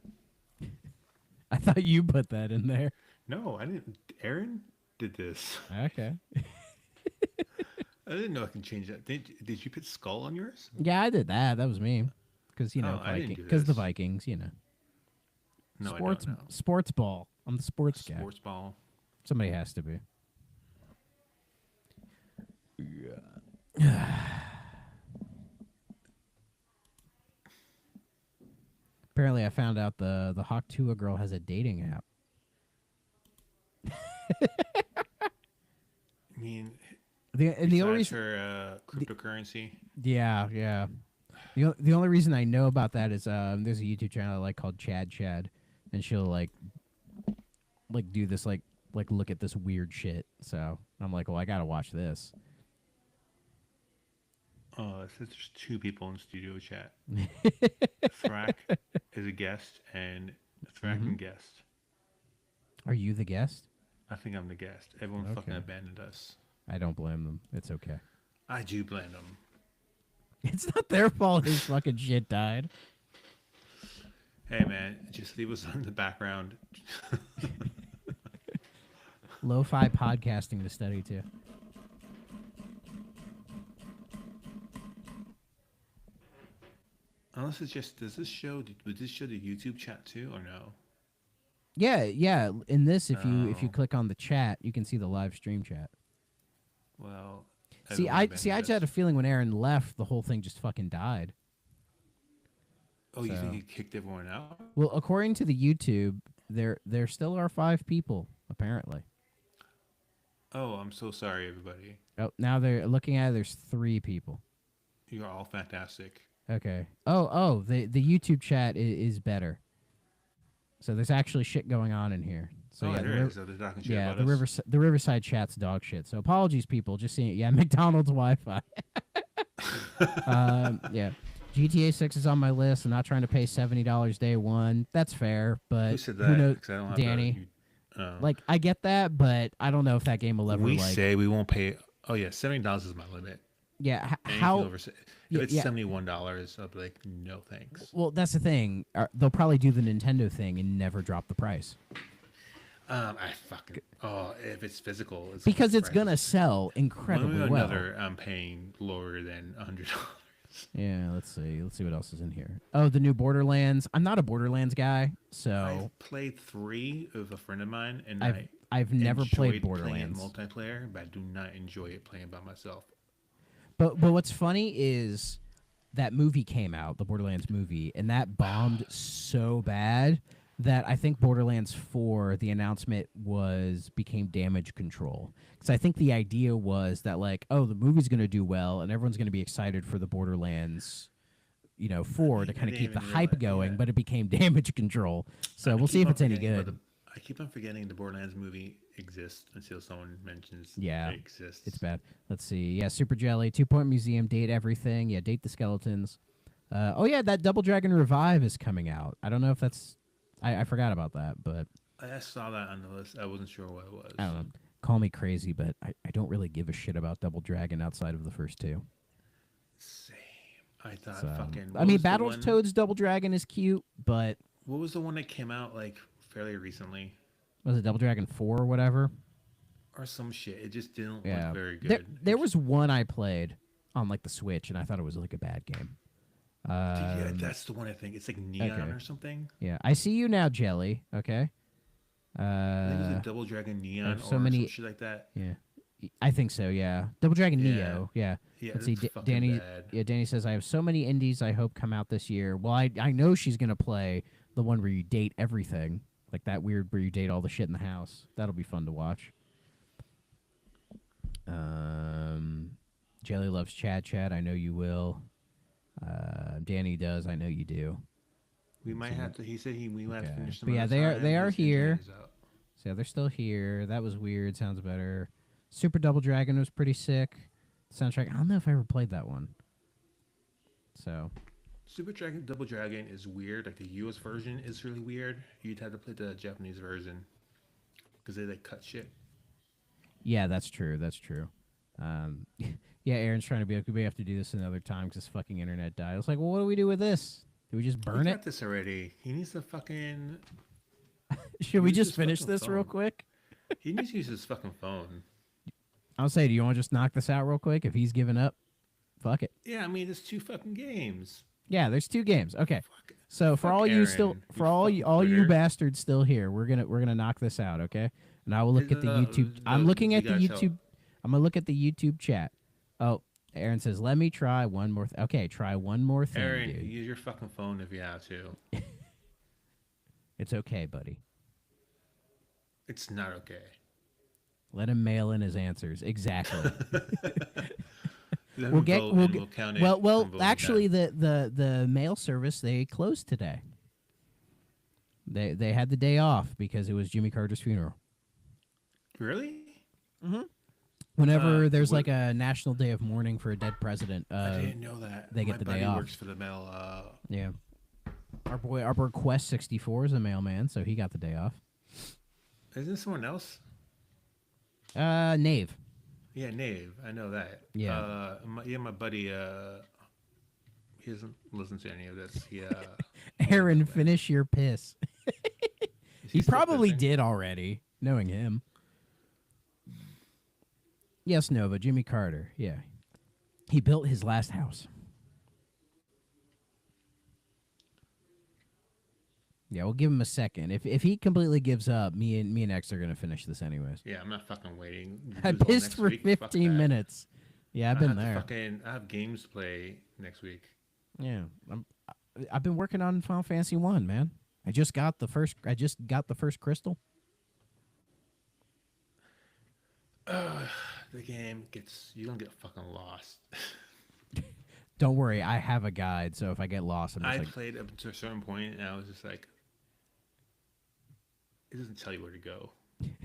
I thought you put that in there. No, I didn't. Aaron did this. Okay. I didn't know I can change that. Did you put skull on yours? Yeah, I did that. That was me. Because, Oh, I didn't do because the this. Vikings, you know. No, Sports, I don't know. sports ball. I'm the sports guy. Sports ball. Somebody has to be. Yeah. Apparently, I found out the Hawk Tuah girl has a dating app. I mean, The only besides reason, her cryptocurrency. yeah. The only reason I know about that is there's a YouTube channel I like called Chad, and she'll like do this like look at this weird shit. So I'm like, well, I gotta watch this. Oh, it says there's 2 people in studio chat. Thrak is a guest, and Thrak and guest. Are you the guest? I think I'm the guest. Everyone fucking Okay. abandoned us. I don't blame them. It's okay. I do blame them. It's not their fault his fucking shit died. Hey man, just leave us in the background. Lo-fi podcasting to study too. Unless it's just would this show the YouTube chat too or no? Yeah, yeah. In this, if you Oh, click on the chat, you can see the live stream chat. well, See, everyone I abandoned just had a us. feeling when Aaron left, the whole thing just fucking died. Oh, you think So, he kicked everyone out? well, according to the YouTube, there still are 5 people apparently. Oh, I'm so sorry, everybody. Oh, now they're looking at it. There's 3 people. You're all fantastic. Okay. Oh, the YouTube chat is better. So there's actually shit going on in here. So Oh, yeah, there is. So they're talking shit yeah, about us. the Riverside chat's dog shit. So apologies, people. Just seeing it. Yeah, McDonald's Wi-Fi. Yeah. GTA 6 is on my list. I'm not trying to pay $70 day one. That's fair, Who but said who that? knows? Because I don't have the. Danny. Oh. Like, I get that, but I don't know if that game will ever We like. say we won't pay. Oh yeah, $70 is my limit. Yeah. Anything How? over if Yeah, it's yeah. $71, I'll be like, no thanks. Well, that's the thing. They'll probably do the Nintendo thing and never drop the price I fucking if it's physical, because it's price gonna is- sell one incredibly way or well. another. I'm paying lower than $100. Yeah, let's see. Let's see what else is in here. Oh, the new Borderlands. I'm not a Borderlands guy, so I've played 3 with a friend of mine, and I've never played enjoyed Borderlands. playing multiplayer, but I do not enjoy it playing by myself. But what's funny is that movie came out, the Borderlands movie, and that bombed so bad that I think Borderlands 4, the announcement became damage control. Because I think the idea was that like, oh, the movie's going to do well, and everyone's going to be excited for the Borderlands, 4 to I kind of didn't keep the even hype realize- going. yeah. But it became damage control. So I we'll see keep if on it's any forgetting about good. I keep on forgetting the Borderlands movie exists until someone mentions Yeah, it exists. it's bad. Let's see. Yeah, Super Jelly, 2 Point Museum, date everything. Yeah, date the skeletons. Oh yeah, that Double Dragon Revive is coming out. I don't know if that's. I forgot about that, but I saw that on the list. I wasn't sure what it was. I don't know. Call me crazy, but I don't really give a shit about Double Dragon outside of the first 2. Same. I thought So, fucking. I mean, Battletoads Double Dragon is cute, but What was the one that came out like fairly recently, was it Double Dragon 4 or whatever? or some shit? It just didn't Yeah, look very good. There was one I played on like the Switch, and I thought it was like a bad game. Yeah, that's the one I think. It's like Neon okay. or something. Yeah, I see you now, Jelly. Okay. I think it was a Double Dragon Neon so or many- some shit like that. Yeah, I think so. Yeah, Double Dragon Yeah. Neo. Yeah. Yeah, Let's see. that's fucking Danny. bad. Yeah, Danny says I have so many indies I hope come out this year. Well, I know she's gonna play the one where you date everything, like that weird where you date all the shit in the house. That'll be fun to watch. Jelly loves Chad. Chad, I know you will. Danny does. I know you do. We might have to. He said we might have to Okay. finish them. But yeah, on they our are- they side. are His internet here. is out. So yeah, they're still here. That was weird. Sounds better. Super Double Dragon was pretty sick. Soundtrack. I don't know if I ever played that one. So Super Dragon Double Dragon is weird. Like the US version is really weird. You'd have to play the Japanese version because they like cut shit. yeah, that's true. That's true. Yeah, Aaron's trying to be like, we may have to do this another time because this fucking internet died. I was like, well, what do we do with this? Do we just burn We it? got this already. He needs to fucking. Should we use just his finish fucking this real phone. quick? He needs to use his fucking phone. I'll say, do you want to just knock this out real quick? If he's giving up, fuck it. Yeah, I mean, it's 2 fucking games. Yeah, there's 2 games. Okay. Fuck it. So for Fuck all you Aaron, still, you for all you fucking quitter. bastards still here, we're gonna knock this out, okay? And I will look at the YouTube. I'm looking you at the gotta tell- YouTube. I'm gonna look at the YouTube chat. Oh, Aaron says, "Let me try one more." Okay, try one more thing, Aaron, dude. use your fucking phone if you have to. It's okay, buddy. It's not okay. Let him mail in his answers. Exactly. Let we'll him get. vote We'll and get. count it Well. from voting Actually, time. the mail service they closed today. They had the day off because it was Jimmy Carter's funeral. Really? Whenever there's what- like a national day of mourning for a dead president, I didn't know that. they get My the day buddy off. works for the mail. yeah. Our boy Quest 64 is a mailman, so he got the day off. Isn't someone else? Nave. Yeah, Nave. I know that. Yeah. My buddy. He doesn't listen to any of this. He. Aaron, finish your piss. is He still probably pissing? did already, knowing him. Yes, Nova, Jimmy Carter. Yeah. He built his last house. Yeah, we'll give him a second. If he completely gives up, me and X are gonna finish this anyways. Yeah, I'm not fucking waiting. I Do it all pissed next for week. Fuck 15 that. minutes. Yeah, I've been there. I have games to play next week. Yeah, I've been working on Final Fantasy 1, man. I just got the first crystal. The game gets you don't get fucking lost. Don't worry, I have a guide, so if I get lost, I'm just I like, played up to a certain point, and I was just like, it doesn't tell you where to go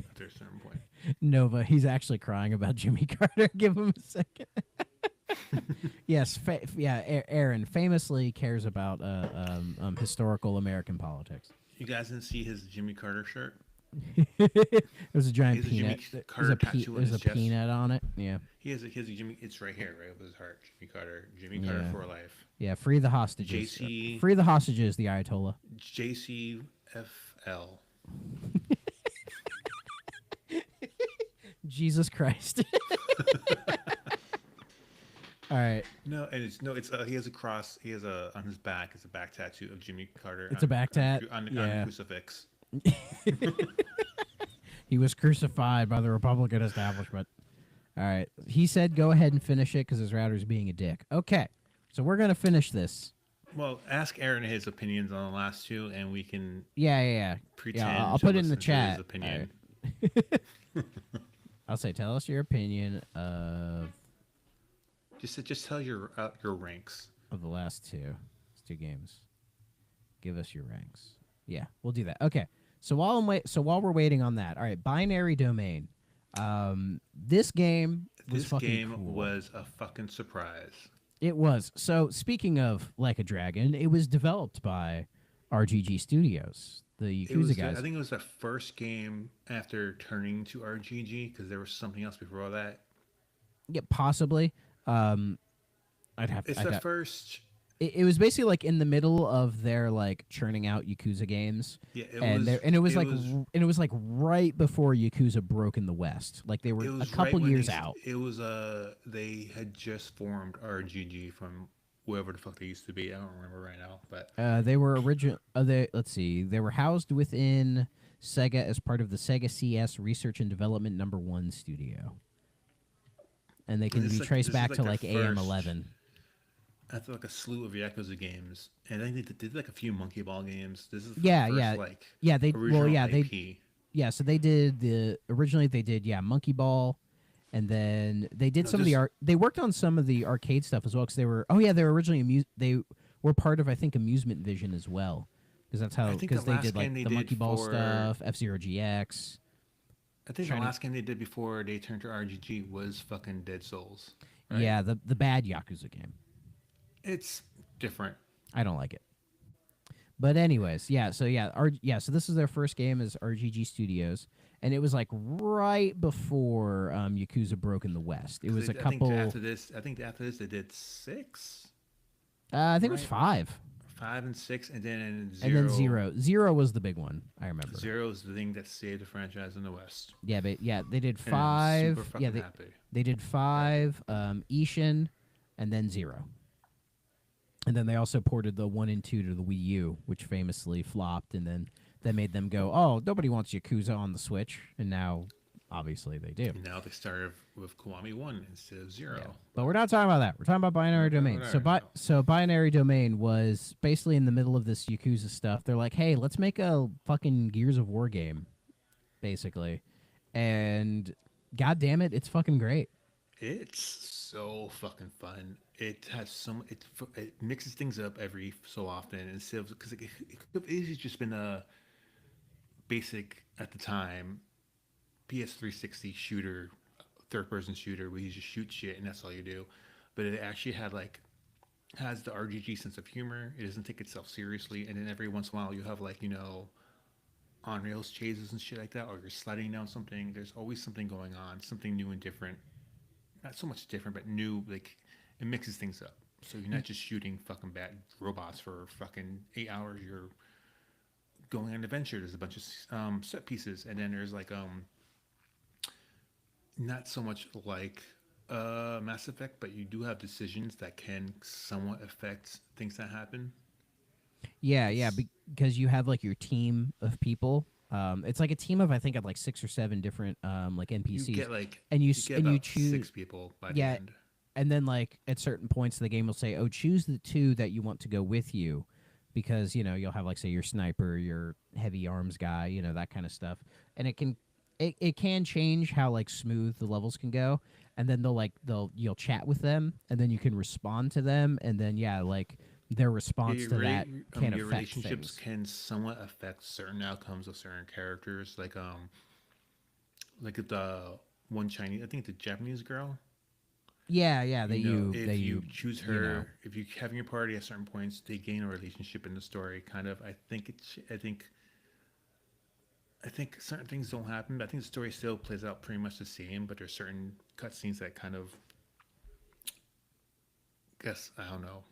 after a certain point. Nova. He's actually crying about Jimmy Carter. Give him a second. Yes, Aaron famously cares about historical American politics. You guys didn't see his Jimmy Carter shirt? There's a giant He has a Jimmy peanut. Carter tattoo on There's his a chest. peanut on it. Yeah. He has a Jimmy. It's right here, right over his heart. Jimmy Carter. Jimmy Carter Yeah. for life. Yeah. Free the hostages. JC Free the hostages. The Ayatollah. JCFL. Jesus Christ. All right. No, and it's he has a cross. He has a on his back. It's a back tattoo of Jimmy Carter. It's a back tat? on Yeah. a crucifix. He was crucified by the Republican establishment. All right. He said go ahead and finish it because his router's being a dick. Okay. So we're going to finish this. Well, ask Aaron his opinions on the last two, and we can Yeah. pretend. Yeah, I'll to put it in the listen to his chat. opinion. I'll say, tell us your opinion of Just tell your ranks. the last two. It's 2 games. Give us your ranks. Yeah, we'll do that. Okay. So while we're waiting on that, all right, Binary Domain. This game was This fucking game cool. was a fucking surprise. It was. So speaking of Like a Dragon, it was developed by RGG Studios, the It was Yakuza guys. I think it was the first game after turning to RGG because there was something else before that. Yeah, possibly. It's the first. It was basically like in the middle of their like churning out Yakuza games. Yeah, It was like right before Yakuza broke in the West. Like they were It a was couple when years out. It was they had just formed RGG from wherever the fuck they used to be. I don't remember right now, but They were original. Let's see. They were housed within Sega as part of the Sega CS Research and Development #1 studio, and they can This be is like- traced this is back like to their like AM11. first- after like a slew of Yakuza games, and I think they did like a few Monkey Ball games. This is the Yeah, first, yeah. like Yeah, original IP. So they did originally they did Monkey Ball, and then they did No, some of the art. They worked on some of the arcade stuff as well because they were they were originally they were part of I think Amusement Vision as well because that's how I think because the they last did like game they the did Monkey Ball for- stuff, F-Zero GX. I think Trying the to- last game they did before they turned to RGG was fucking Dead Souls. Right? Yeah, the bad Yakuza game. It's different. I don't like it. But anyways, so this is their first game as RGG Studios, and it was like right before Yakuza broke in the West. It was a couple. I think after this they did 6, I think it was right. 5, 5 and 6, and then 0. and then 0. 0 was the big one. I remember. 0 is the thing that saved the franchise in the West. Yeah, but they did And I'm 5. super Yeah, fucking happy. they did 5, Ishin, and then 0. And then they also ported the 1 and 2 to the Wii U, which famously flopped, and then that made them go, oh, nobody wants Yakuza on the Switch, and now obviously they do. And now they started with Kiwami 1 instead of 0. Yeah. But we're not talking about that. We're talking about Binary Domain. Whatever. So Binary Domain was basically in the middle of this Yakuza stuff. They're like, hey, let's make a fucking Gears of War game, basically. And god damn it, it's fucking great. It's so fucking fun. It has it mixes things up every so often instead of because it could have easily just been a basic at the time PS360 shooter, third person shooter where you just shoot shit and that's all you do. But it actually has the RGG sense of humor. It doesn't take itself seriously, and then every once in a while you have on rails chases and shit like that, or you're sliding down something. There's always something going on, something new and different. Not so much different, but new. Like it mixes things up. So you're not just shooting fucking bad robots for fucking 8 hours. You're going on an adventure. There's a bunch of set pieces, and then there's not so much like Mass Effect, but you do have decisions that can somewhat affect things that happen. Yeah, yeah, It's because you have like your team of people. It's like a team of I think of like 6 or 7 different like you NPCs, get like and you get you about choose. 6 people by the Yeah, end. and then like at certain points the game will say, "Oh, choose the 2 that you want to go with you," because you'll have like say your sniper, your heavy arms guy, that kind of stuff, and it can change how like smooth the levels can go, and then you'll chat with them, and then you can respond to them, and then yeah, like their Yeah, response to that can your affect relationships things. can somewhat affect certain outcomes of certain characters. Like the one Chinese, I think the Japanese girl. Yeah, yeah, You know, if you you choose you know her, if you have in your party at certain points, they gain a relationship in the story. Kind of, I think certain things don't happen. I think the story still plays out pretty much the same, but there's certain cutscenes that kind of, guess I don't know,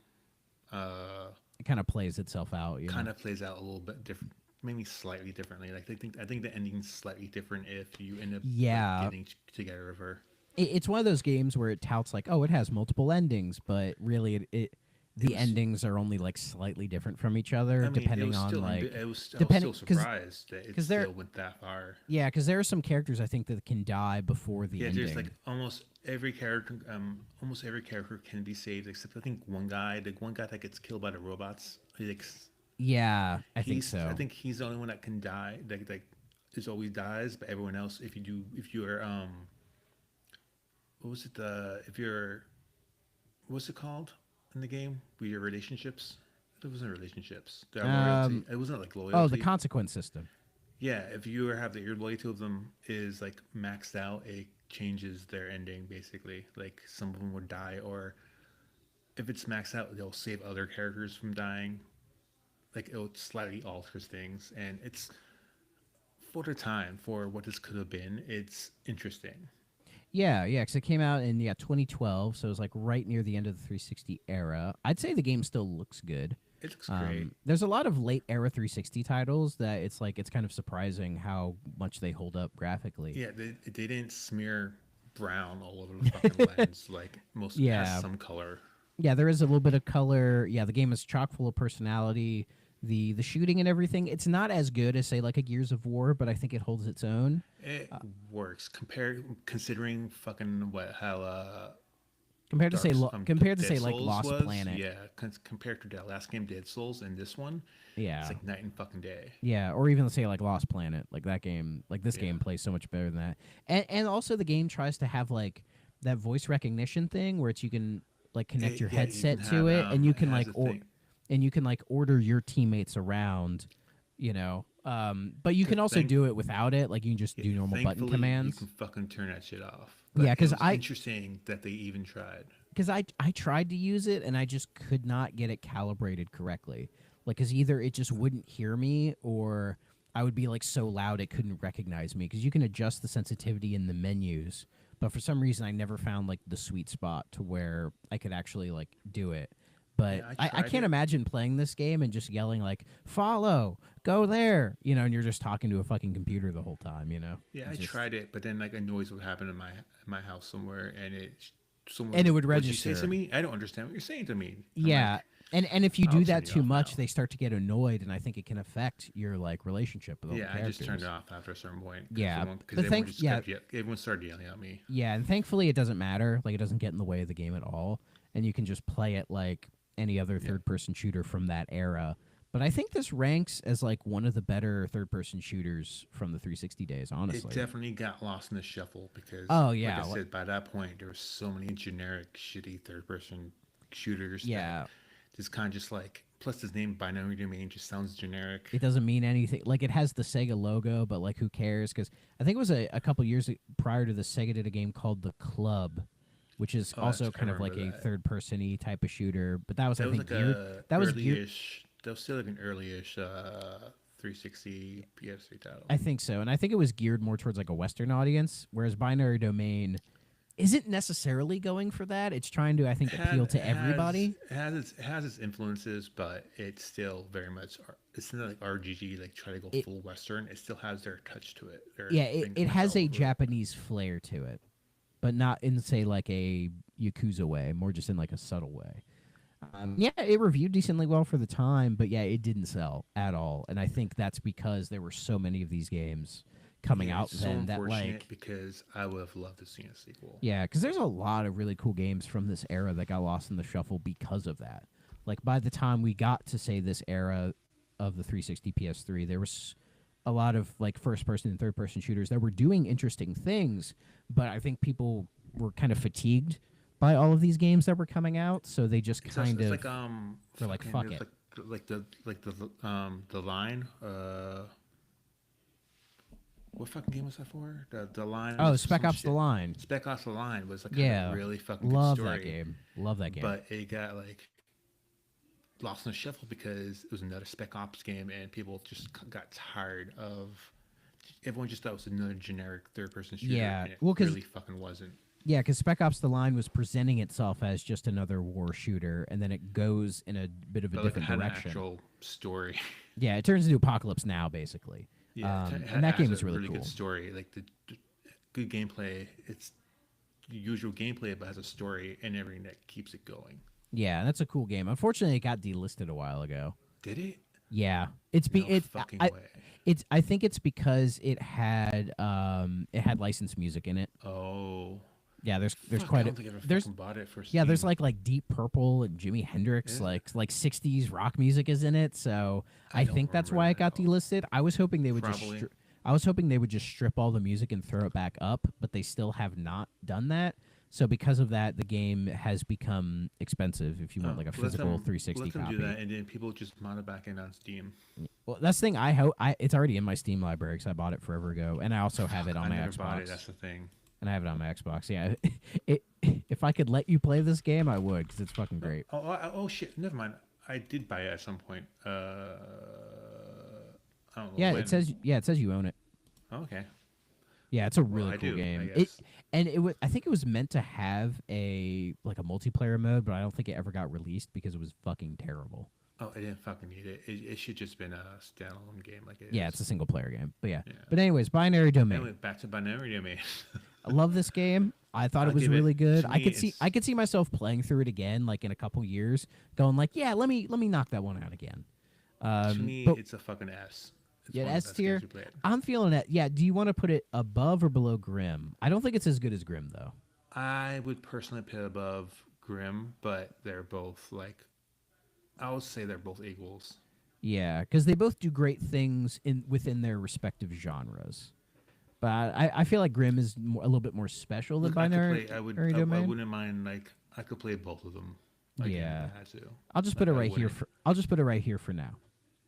it kind of plays itself out. kind of plays out a little bit different, maybe slightly differently. Like I think the ending's slightly different if you end up like Yeah, getting together with her. it's one of those games where it touts like, oh, it has multiple endings, but really, It the was, endings are only like slightly different from each other, I mean, it depending was on still, like, I was depending still surprised that it there, still went that far. yeah, because there are some characters I think that can die before the Yeah, there's like ending. almost every character can be saved except I think one guy, the one guy that gets killed by the robots. Yeah, I think so. I think he's the only one that can die. Like is always dies, but everyone else, if you're what was it if you're what's it called in the game? With your relationships. It wasn't relationships. Their loyalty. Um, It wasn't like oh, the loyalty. consequence system. Yeah, if you have that your loyalty of them is like maxed out, it changes their ending basically. Like some of them would die, or if it's maxed out, they'll save other characters from dying. Like it'll slightly alters things, and it's for the time for what this could have been. It's interesting. Yeah, yeah, because it came out in 2012, so it was like right near the end of the 360 era. I'd say the game still looks good. It looks great. There's a lot of late era 360 titles that it's kind of surprising how much they hold up graphically. Yeah, they didn't smear brown all over the fucking lens. Like most it has Yeah, some color. yeah, there is a little bit of color. Yeah, the game is chock full of personality. The shooting and everything. It's not as good as say like a Gears of War, but I think it holds its own. It works compared considering fucking what how Compared to say Dead like Souls Lost was. Planet. Yeah, compared to that last game, Dead Souls, and this one, it's Yeah. like night and fucking day. Yeah, or even say like Lost Planet, like that game, like this Yeah, game plays so much better than that. And also the game tries to have like that voice recognition thing where you can like connect your yeah. You can headset to have it and you it can has like a thing. order your teammates around, but you can also Thank, do it without it, like you can just yeah, do normal button thankfully, you commands. can fucking turn that shit off. Yeah, But it cuz was interesting that they even tried. I tried to use it and I just could not get it calibrated correctly. Like, cause either it just wouldn't hear me or I would be like so loud it couldn't recognize me. Cause you can adjust the sensitivity in the menus, but for some reason I never found like the sweet spot to where I could actually like do it. But Yeah, I I tried can't it. imagine playing this game and just yelling like "follow, go there," and you're just talking to a fucking computer the whole time. Yeah, I It's just tried it, but then like a noise would happen in my house somewhere, and someone and was it like, would "What'd you say to register. me? I don't understand what you're saying to me." I'm Yeah. like, And if you "I'll do turn that you too off much, now." they start to get annoyed, and I think it can affect your like relationship with all the Yeah, I just turned characters. it off after a certain point Yeah, because but everyone just kept everyone started yelling at me. yeah, and thankfully it doesn't matter. Like it doesn't get in the way of the game at all, and you can just play it like any other Yeah, third-person shooter from that era. But I think this ranks as like one of the better third-person shooters from the 360 days, it honestly. definitely got lost in the shuffle because, Oh like I yeah, said, by that point there were so many generic, shitty third-person shooters that yeah. just kind of just like. Plus, his name Binary Domain just sounds generic. It doesn't mean anything. Like it has the Sega logo, but like who cares? Because I think it was a couple years prior to the Sega did a game called The Club, which is Oh, also I kind of remember like a that. third person y type of shooter. But that was I That was think like geared. a That was geared. early-ish. That was still like an early-ish 360 PS3 title. I think so, and I think it was geared more towards like a Western audience, whereas Binary Domain isn't necessarily going for that. It's trying to I think appeal to everybody. It has its influences, but it's still very much it's not like RGG like try to go It full Western. It still has their touch to it. Their yeah, it has a fingerprints all over it. Japanese flair to it, but not in say like a Yakuza way, more just in like a subtle way. Yeah, it reviewed decently well for the time, but yeah, it didn't sell at all. And I think that's because there were so many of these games coming Yeah, out it's so then that unfortunate like because I would have loved to see a sequel. yeah, because there's a lot of really cool games from this era that got lost in the shuffle because of that. Like by the time we got to say this era of the 360 PS3, there was a lot of like first person and third person shooters that were doing interesting things, but I think people were kind of fatigued by all of these games that were coming out, so they just kind It's of like were like, fucking fuck there's it. the line what fucking game was that for? The line Oh, was Spec some Ops: The shit. Line. Spec Ops: The Line was like kind of Yeah, a really fucking good love that story, game. Love that game. but it got like lost in the shuffle because it was another Spec Ops game and people just got tired of. Everyone just thought it was another generic third-person shooter, Yeah, and it well, 'cause really fucking wasn't. yeah, because Spec Ops: The Line was presenting itself as just another war shooter, and then it goes in a bit of a But like it different had an direction. actual story. Yeah, it turns into Apocalypse Now, basically. Yeah, And that has game is a really really cool. good story. Like the good gameplay. It's the usual gameplay, but has a story and everything that keeps it going. Yeah, that's a cool game. Unfortunately, it got delisted a while ago. Did it? Yeah, No fucking way. I think it's because it had licensed music in it. Oh, Yeah, there's fuck, quite I a don't think I ever there's fucking bought it for yeah there's Steam. like Deep Purple and Jimi Hendrix Is it? like 60s rock music is in it. So I I don't think that's remember why it that got at all. delisted. I was hoping they would Probably. I was hoping they would just strip all the music and throw it back up, but they still have not done that. So because of that, the game has become expensive if you want like a physical 360 let them copy. do that, and then people just mod it back in on Steam. Well, that's the thing. I hope it's already in my Steam library because I bought it forever ago, and I also have it on I my never Xbox. bought it. That's the thing. And I have it on my Xbox. Yeah, if I could let you play this game, I would because it's fucking great. Oh shit! Never mind. I did buy it at some point. I don't know Yeah, when. it says you own it. Oh, okay. Yeah, it's a Well, really I cool do, game. I guess. I think it was meant to have a like a multiplayer mode, but I don't think it ever got released because it was fucking terrible. Oh, I didn't fucking need it. It should just been a standalone game like it Yeah, is. it's a single player game. But yeah. Yeah. But anyways, Binary Domain. Anyway, back to Binary Domain. I love this game. I thought it I'll was give it- really good. to I me, could see it's- I could see myself playing through it again, like in a couple years, going like, yeah, let me knock that one out again. To me, but it's a fucking S. It's yeah, one of the S best tier. games we played. I'm feeling it. Yeah. Do you want to put it above or below Grim? I don't think it's as good as Grim though. I would personally put it above Grim, but they're both like, I would say they're both equals. Yeah, because they both do great things within their respective genres. But I feel like Grim is a little bit more special than Look, I could Binary play. I would. Domain. I wouldn't mind. Like, I could play both of them. Like, Yeah. if I had to. I'll just Like, put it I right here wouldn't. for I'll just put it right here for now.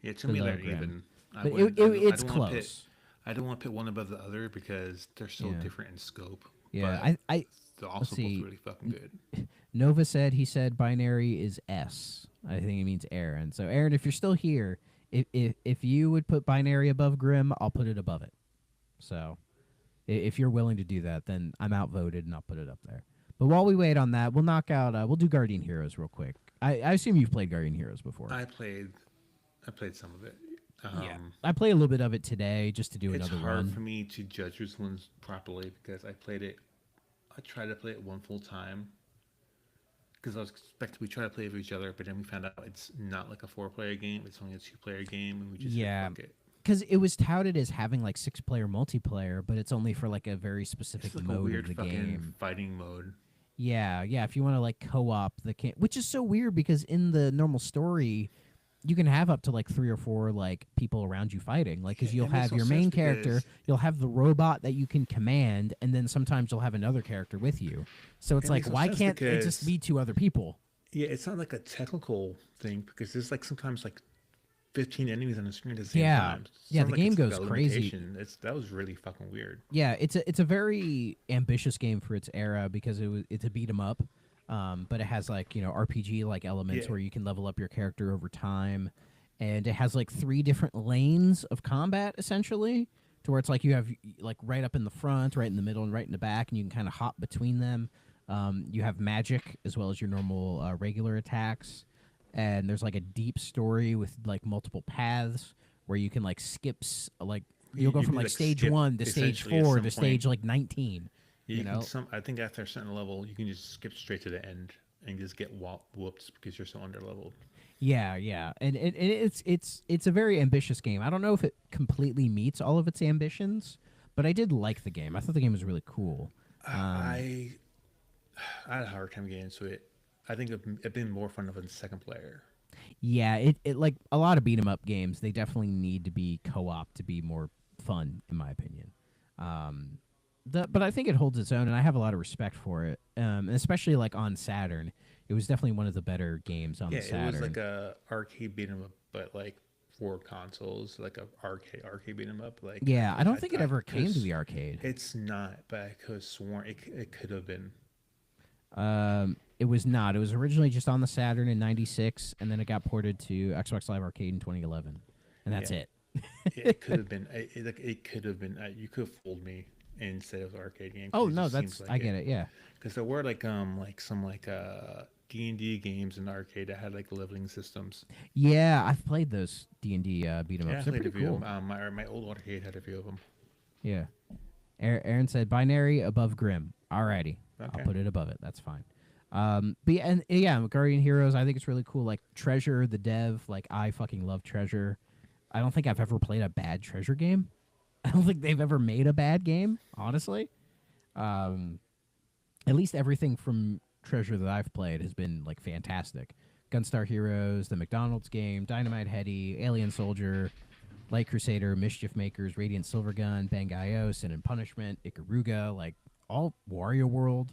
Yeah, to me below they're Grim. even. I But wouldn't- it's I don't wanna pit- close. I don't want to pit one above the other because they're so Yeah. different in scope. Yeah, but I they're also see. both really fucking good. Nova said Binary is S. I think he means Aaron. So Aaron, if you're still here, if you would put Binary above Grim, I'll put it above it. So if you're willing to do that, then I'm outvoted and I'll put it up there. But while we wait on that, we'll knock out. We'll do Guardian Heroes real quick. I assume you've played Guardian Heroes before. I played some of it. Yeah, I played a little bit of it today just to do It's another hard run. for me to judge which ones properly because I played it. I tried to play it one full time because I was expecting we try to play with each other, but then we found out it's not like a 4-player game. It's only a 2-player game, and we just Yeah. said, fuck it. Because it was touted as having like 6-player multiplayer, but it's only for like a very specific It's like mode a weird of the fucking game. fighting mode. Yeah, yeah. If you want to like co-op which is so weird because in the normal story, you can have up to like 3 or 4 like people around you fighting. Like, because Yeah, you'll it makes have no your sense main character, because- you'll have the robot that you can command, and then sometimes you'll have another character with you. So it's It like, makes no why sense can't it just because- be 2 other people? Yeah, it's not like a technical thing because there's like sometimes like 15 enemies on the screen at the same Yeah. time. It's Yeah, not the like game it's like goes a crazy. limitation. That was really fucking weird. Yeah, it's a very ambitious game for its era because it's a beat 'em up, but it has like RPG like elements Yeah. where you can level up your character over time, and it has like 3 different lanes of combat essentially, to where it's like you have like right up in the front, right in the middle, and right in the back, and you can kind of hop between them. You have magic as well as your normal regular attacks, and there's like a deep story with like multiple paths where you can like like you'll go You from can, like like, stage skip 1 to stage essentially at 4 some to stage point. like 19. Yeah, You know? I think after a certain level, you can just skip straight to the end and just get whooped because you're so underleveled. Yeah, and it's a very ambitious game. I don't know if it completely meets all of its ambitions, but I did like the game. I thought the game was really cool. I had a hard time getting into it. I think it'd been more fun of a second player. Yeah, it like a lot of beat 'em up games, they definitely need to be co-op to be more fun, in my opinion. Um, but I think it holds its own, and I have a lot of respect for it. Especially like on Saturn, it was definitely one of the better games on Yeah, the Saturn. it was like a arcade beat 'em up, but like for consoles, like a arcade beat 'em up. Like Yeah, I don't think it ever came to the arcade. It's not, but I could have sworn it could have been. It was not. It was originally just on the Saturn in '96, and then it got ported to Xbox Live Arcade in 2011, and that's Yeah. it. It could have been. It could have been. You could have fooled me and said it was an arcade game. Oh no, I get it. Yeah. Because there were like some D&D games in the arcade that had like leveling systems. Yeah, I've played those D&D beat 'em Yeah, I ups. They're played a pretty few cool. of them. My old arcade had a few of them. Yeah. Aaron said binary above Grim. Alrighty, Okay. I'll put it above it. That's fine. But yeah, and yeah, Guardian Heroes. I think it's really cool. Like Treasure, the dev. Like I fucking love Treasure. I don't think I've ever played a bad Treasure game. I don't think they've ever made a bad game. Honestly, at least everything from Treasure that I've played has been like fantastic. Gunstar Heroes, the McDonald's game, Dynamite Heady, Alien Soldier, Light Crusader, Mischief Makers, Radiant Silvergun, Bangai-O, Sin and Punishment, Ikaruga, like all Wario World,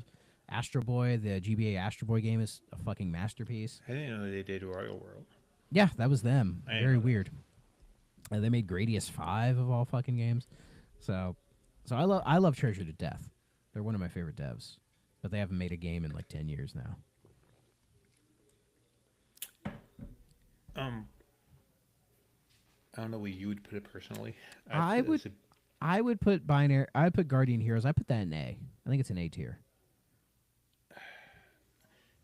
Astro Boy, the GBA Astro Boy game is a fucking masterpiece. I didn't know they did Wario World. Yeah, that was them. I didn't Very know that. weird. They made Gradius 5 of all fucking games. So I love Treasure to death. They're one of my favorite devs. But they haven't made a game in like 10 years now. I don't know where you would put it personally. I would put binary. I would put Guardian Heroes. I put that in A. I think it's an A tier.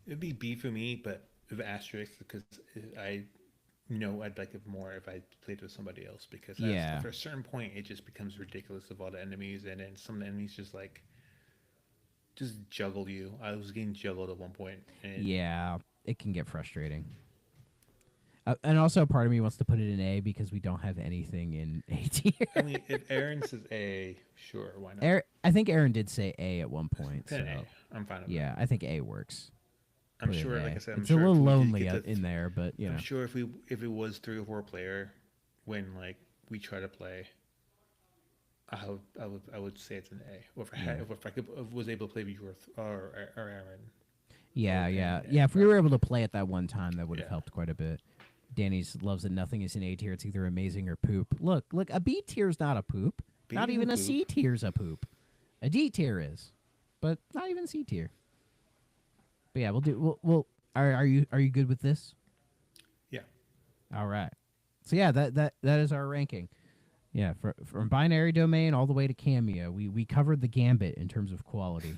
It'd be B for me, but with asterisk because I know I'd like it more if I played with somebody else. Because Yeah. after a certain point, it just becomes ridiculous of all the enemies, and then some of the enemies just juggle you. I was getting juggled at one point. And Yeah, it can get frustrating. And also, part of me wants to put it in A because we don't have anything in A tier. I mean, if Aaron says A, sure, why not? I think Aaron did say A at one point. Then So A. I'm fine with yeah, I think A works. I'm Put it in sure, A. like I said, I'm it's sure a little if we did lonely get the- in there, but you know. I'm sure if it was 3 or 4 player, when like we try to play, I would say it's an A. Or if I was able to play with you or Aaron. Yeah, Okay, yeah, yeah, yeah. If we were able to play it that one time, that would have Yeah. helped quite a bit. Danny's loves that nothing is an A tier. It's either amazing or poop. Look, a B tier is not a poop. B Not isn't even a poop. C tier is a poop. A D tier is, but not even C tier. But yeah, we'll do. We'll are you good with this? Yeah. All right. So yeah, that is our ranking. Yeah, from binary domain all the way to Cameo, we covered the gambit in terms of quality.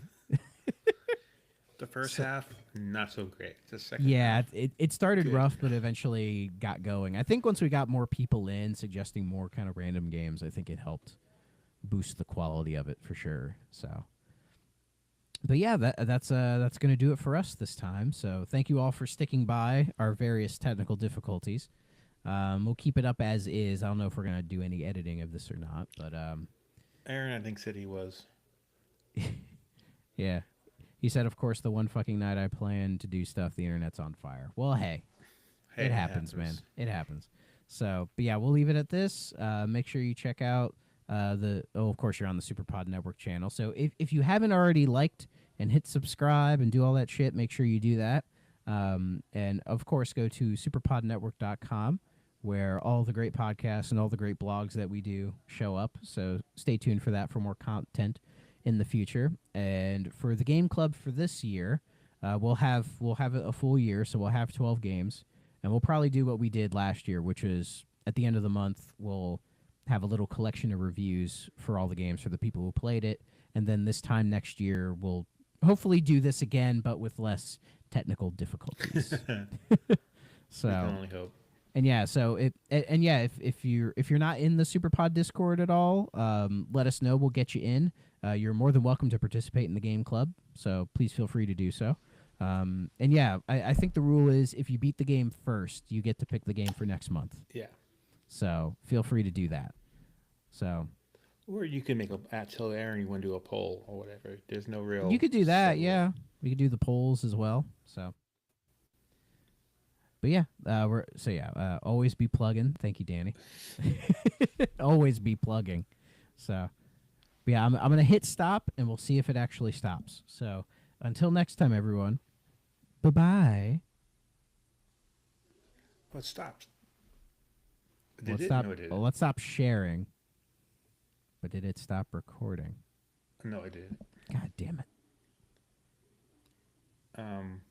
The first half, not so great. The second Yeah, half, it started good. rough, but eventually got going. I think once we got more people in suggesting more kind of random games, I think it helped boost the quality of it for sure. So, but yeah, that's going to do it for us this time. So thank you all for sticking by our various technical difficulties. We'll keep it up as is. I don't know if we're going to do any editing of this or not, but Aaron, I think, said he was. yeah. He said, of course, the one fucking night I plan to do stuff, the internet's on fire. Well, hey, Hey, it happens, man. It happens. So, but yeah, we'll leave it at this. Make sure you check out of course, you're on the SuperPod Network channel. So if you haven't already liked and hit subscribe and do all that shit, make sure you do that. And of course, go to superpodnetwork.com where all the great podcasts and all the great blogs that we do show up. So stay tuned for that for more content in the future. And for the game club for this year, we'll have a full year, so we'll have 12 games, and we'll probably do what we did last year, which is at the end of the month we'll have a little collection of reviews for all the games for the people who played it, and then this time next year we'll hopefully do this again, but with less technical difficulties. So We can only hope. and yeah, so if you're not in the SuperPod Discord at all, let us know. We'll get you in. You're more than welcome to participate in the game club, so please feel free to do so. And yeah, I think the rule is if you beat the game first, you get to pick the game for next month. Yeah. So feel free to do that. So Or you can make tell Aaron you want to do a poll or whatever. There's no real. you could do that. set rule. Yeah, we could do the polls as well. So, but yeah, always be plugging. Thank you, Danny. Always be plugging. So, but yeah, I'm gonna hit stop and we'll see if it actually stops. So until next time, everyone. Bye bye. What stopped? Let's stop. Well, let's stop sharing. But did it stop recording? No, it didn't. God damn it! Um,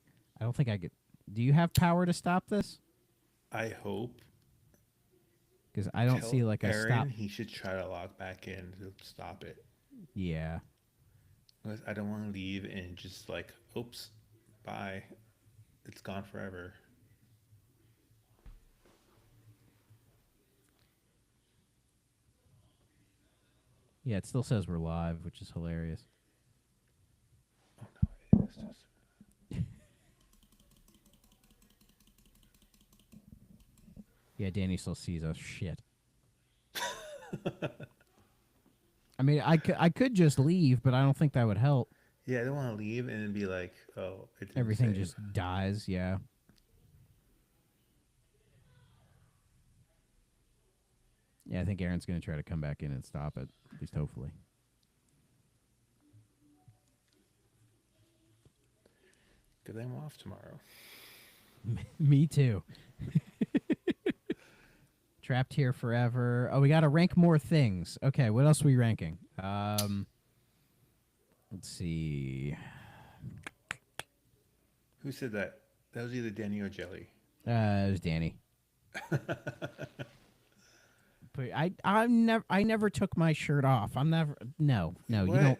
I don't think I could. Do you have power to stop this? I hope. Because I don't Tell see like a Aaron stop. he should try to log back in to stop it. Yeah. 'Cause I don't want to leave and just like, oops, bye. It's gone forever. Yeah, it still says we're live, which is hilarious. Oh no, it is just. Yeah, Danny still sees us. Shit. I mean, I could just leave, but I don't think that would help. Yeah, I don't want to leave and then be like, oh, it didn't Everything save. just dies. Yeah. Yeah, I think Aaron's going to try to come back in and stop it. At least hopefully. Good, I'm off tomorrow. Me too. Trapped here forever. Oh, we got to rank more things. Okay, what else are we ranking? Let's see. Who said that? That was either Danny or Jelly. It was Danny. But I never took my shirt off. I'm never. No. What?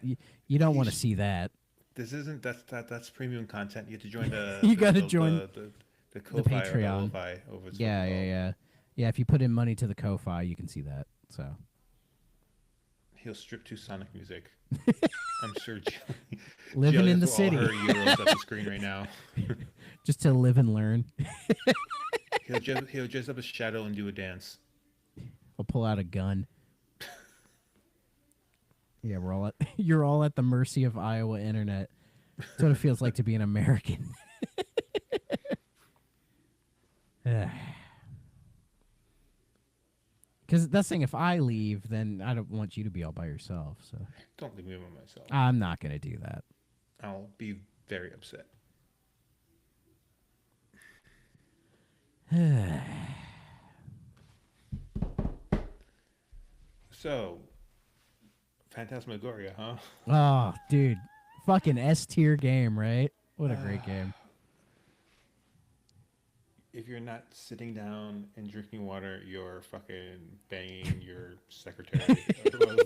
You don't want to see that. This isn't that's premium content. You have to join the. You gotta join the the Ko-Fi or Patreon. the Lo-Fi over. Yeah. If you put in money to the Ko-Fi, you can see that. So He'll strip to Sonic music. I'm sure. Jelly, living Jelly in the has city, all her euros up the screen right now. just to live and learn. He'll dress up a shadow and do a dance. I'll pull out a gun. Yeah, you're all at the mercy of Iowa internet. That's what it feels like to be an American. Because that's the thing, if I leave, then I don't want you to be all by yourself. So Don't leave me by myself. I'm not going to do that. I'll be very upset. So, Phantasmagoria, huh? Oh, dude. Fucking S tier game, right? What a great game. If you're not sitting down and drinking water, you're fucking banging your secretary. Or whatever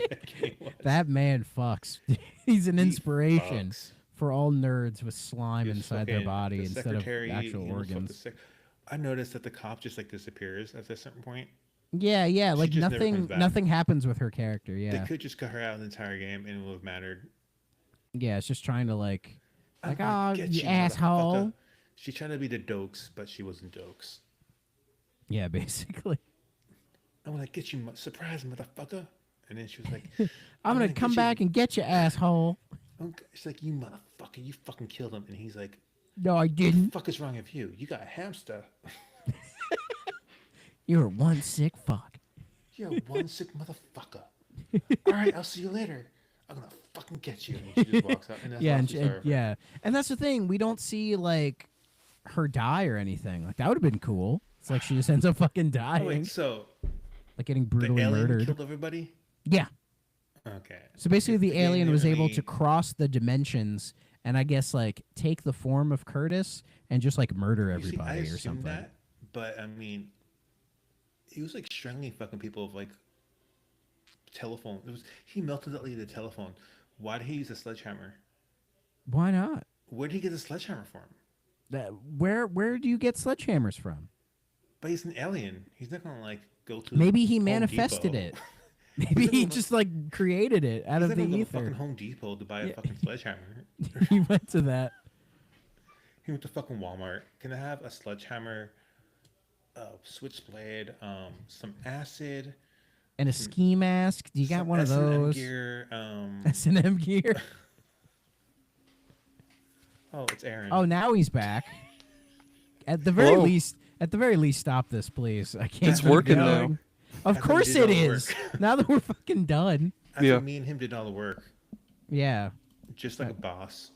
that game was. That man fucks. He's an He inspiration fucks. for all nerds with slime His inside their fucking- body the instead of secretary, actual he almost fucked the organs. I noticed that the cop just like disappears at a certain point. Yeah, like just never comes nothing back. nothing happens with her character. They Yeah. could just cut her out the entire game and it would have mattered. Yeah, it's just trying to like I'm oh, gonna get you you, asshole. motherfucker. She tried to be the Dokes, but she wasn't Dokes. Yeah, basically. I'm gonna get you, surprise, motherfucker. And then she was like, I'm gonna come get back you. and get you, asshole. She's like, you motherfucker, you fucking killed him. And he's like, No, I what the didn't. fuck is wrong with you? You got a hamster. You're one sick fuck. You're one sick motherfucker. All right, I'll see you later. I'm gonna fucking get you. And she just walks out. And that's Yeah, all and she's there for. yeah, and that's the thing. We don't see like her die or anything. Like that would have been cool. It's like she just ends up fucking Oh, dying, wait, so like getting the brutally alien murdered. killed everybody? Yeah. Okay. So basically, the game alien never was able really- to cross the dimensions and I guess like take the form of Curtis and just like murder You see, I everybody or assumed something. that, but I mean, he was like strangling fucking people with like telephone. He melted out the telephone. Why did he use a sledgehammer? Why not? Where did he get a sledgehammer from? Where do you get sledgehammers from? But he's an alien. He's not gonna like go to. Maybe he Home manifested Depot. it. Maybe he just like created it out He's of not the gonna go to fucking ether. Home Depot to buy a Yeah. fucking sledgehammer. He went to that. he went to fucking Walmart. Can I have a sledgehammer, a switchblade, some acid, And a ski mask. Do you got some one of S&M those? gear? S&M gear. Oh, it's Aaron. Oh, now he's back. At the very Hello. least, stop this, please. I can't. It's keep working going. now. Of I course did all it the is. work. Now that we're fucking done. I Yeah. think me and him did all the work, Yeah. just like a boss.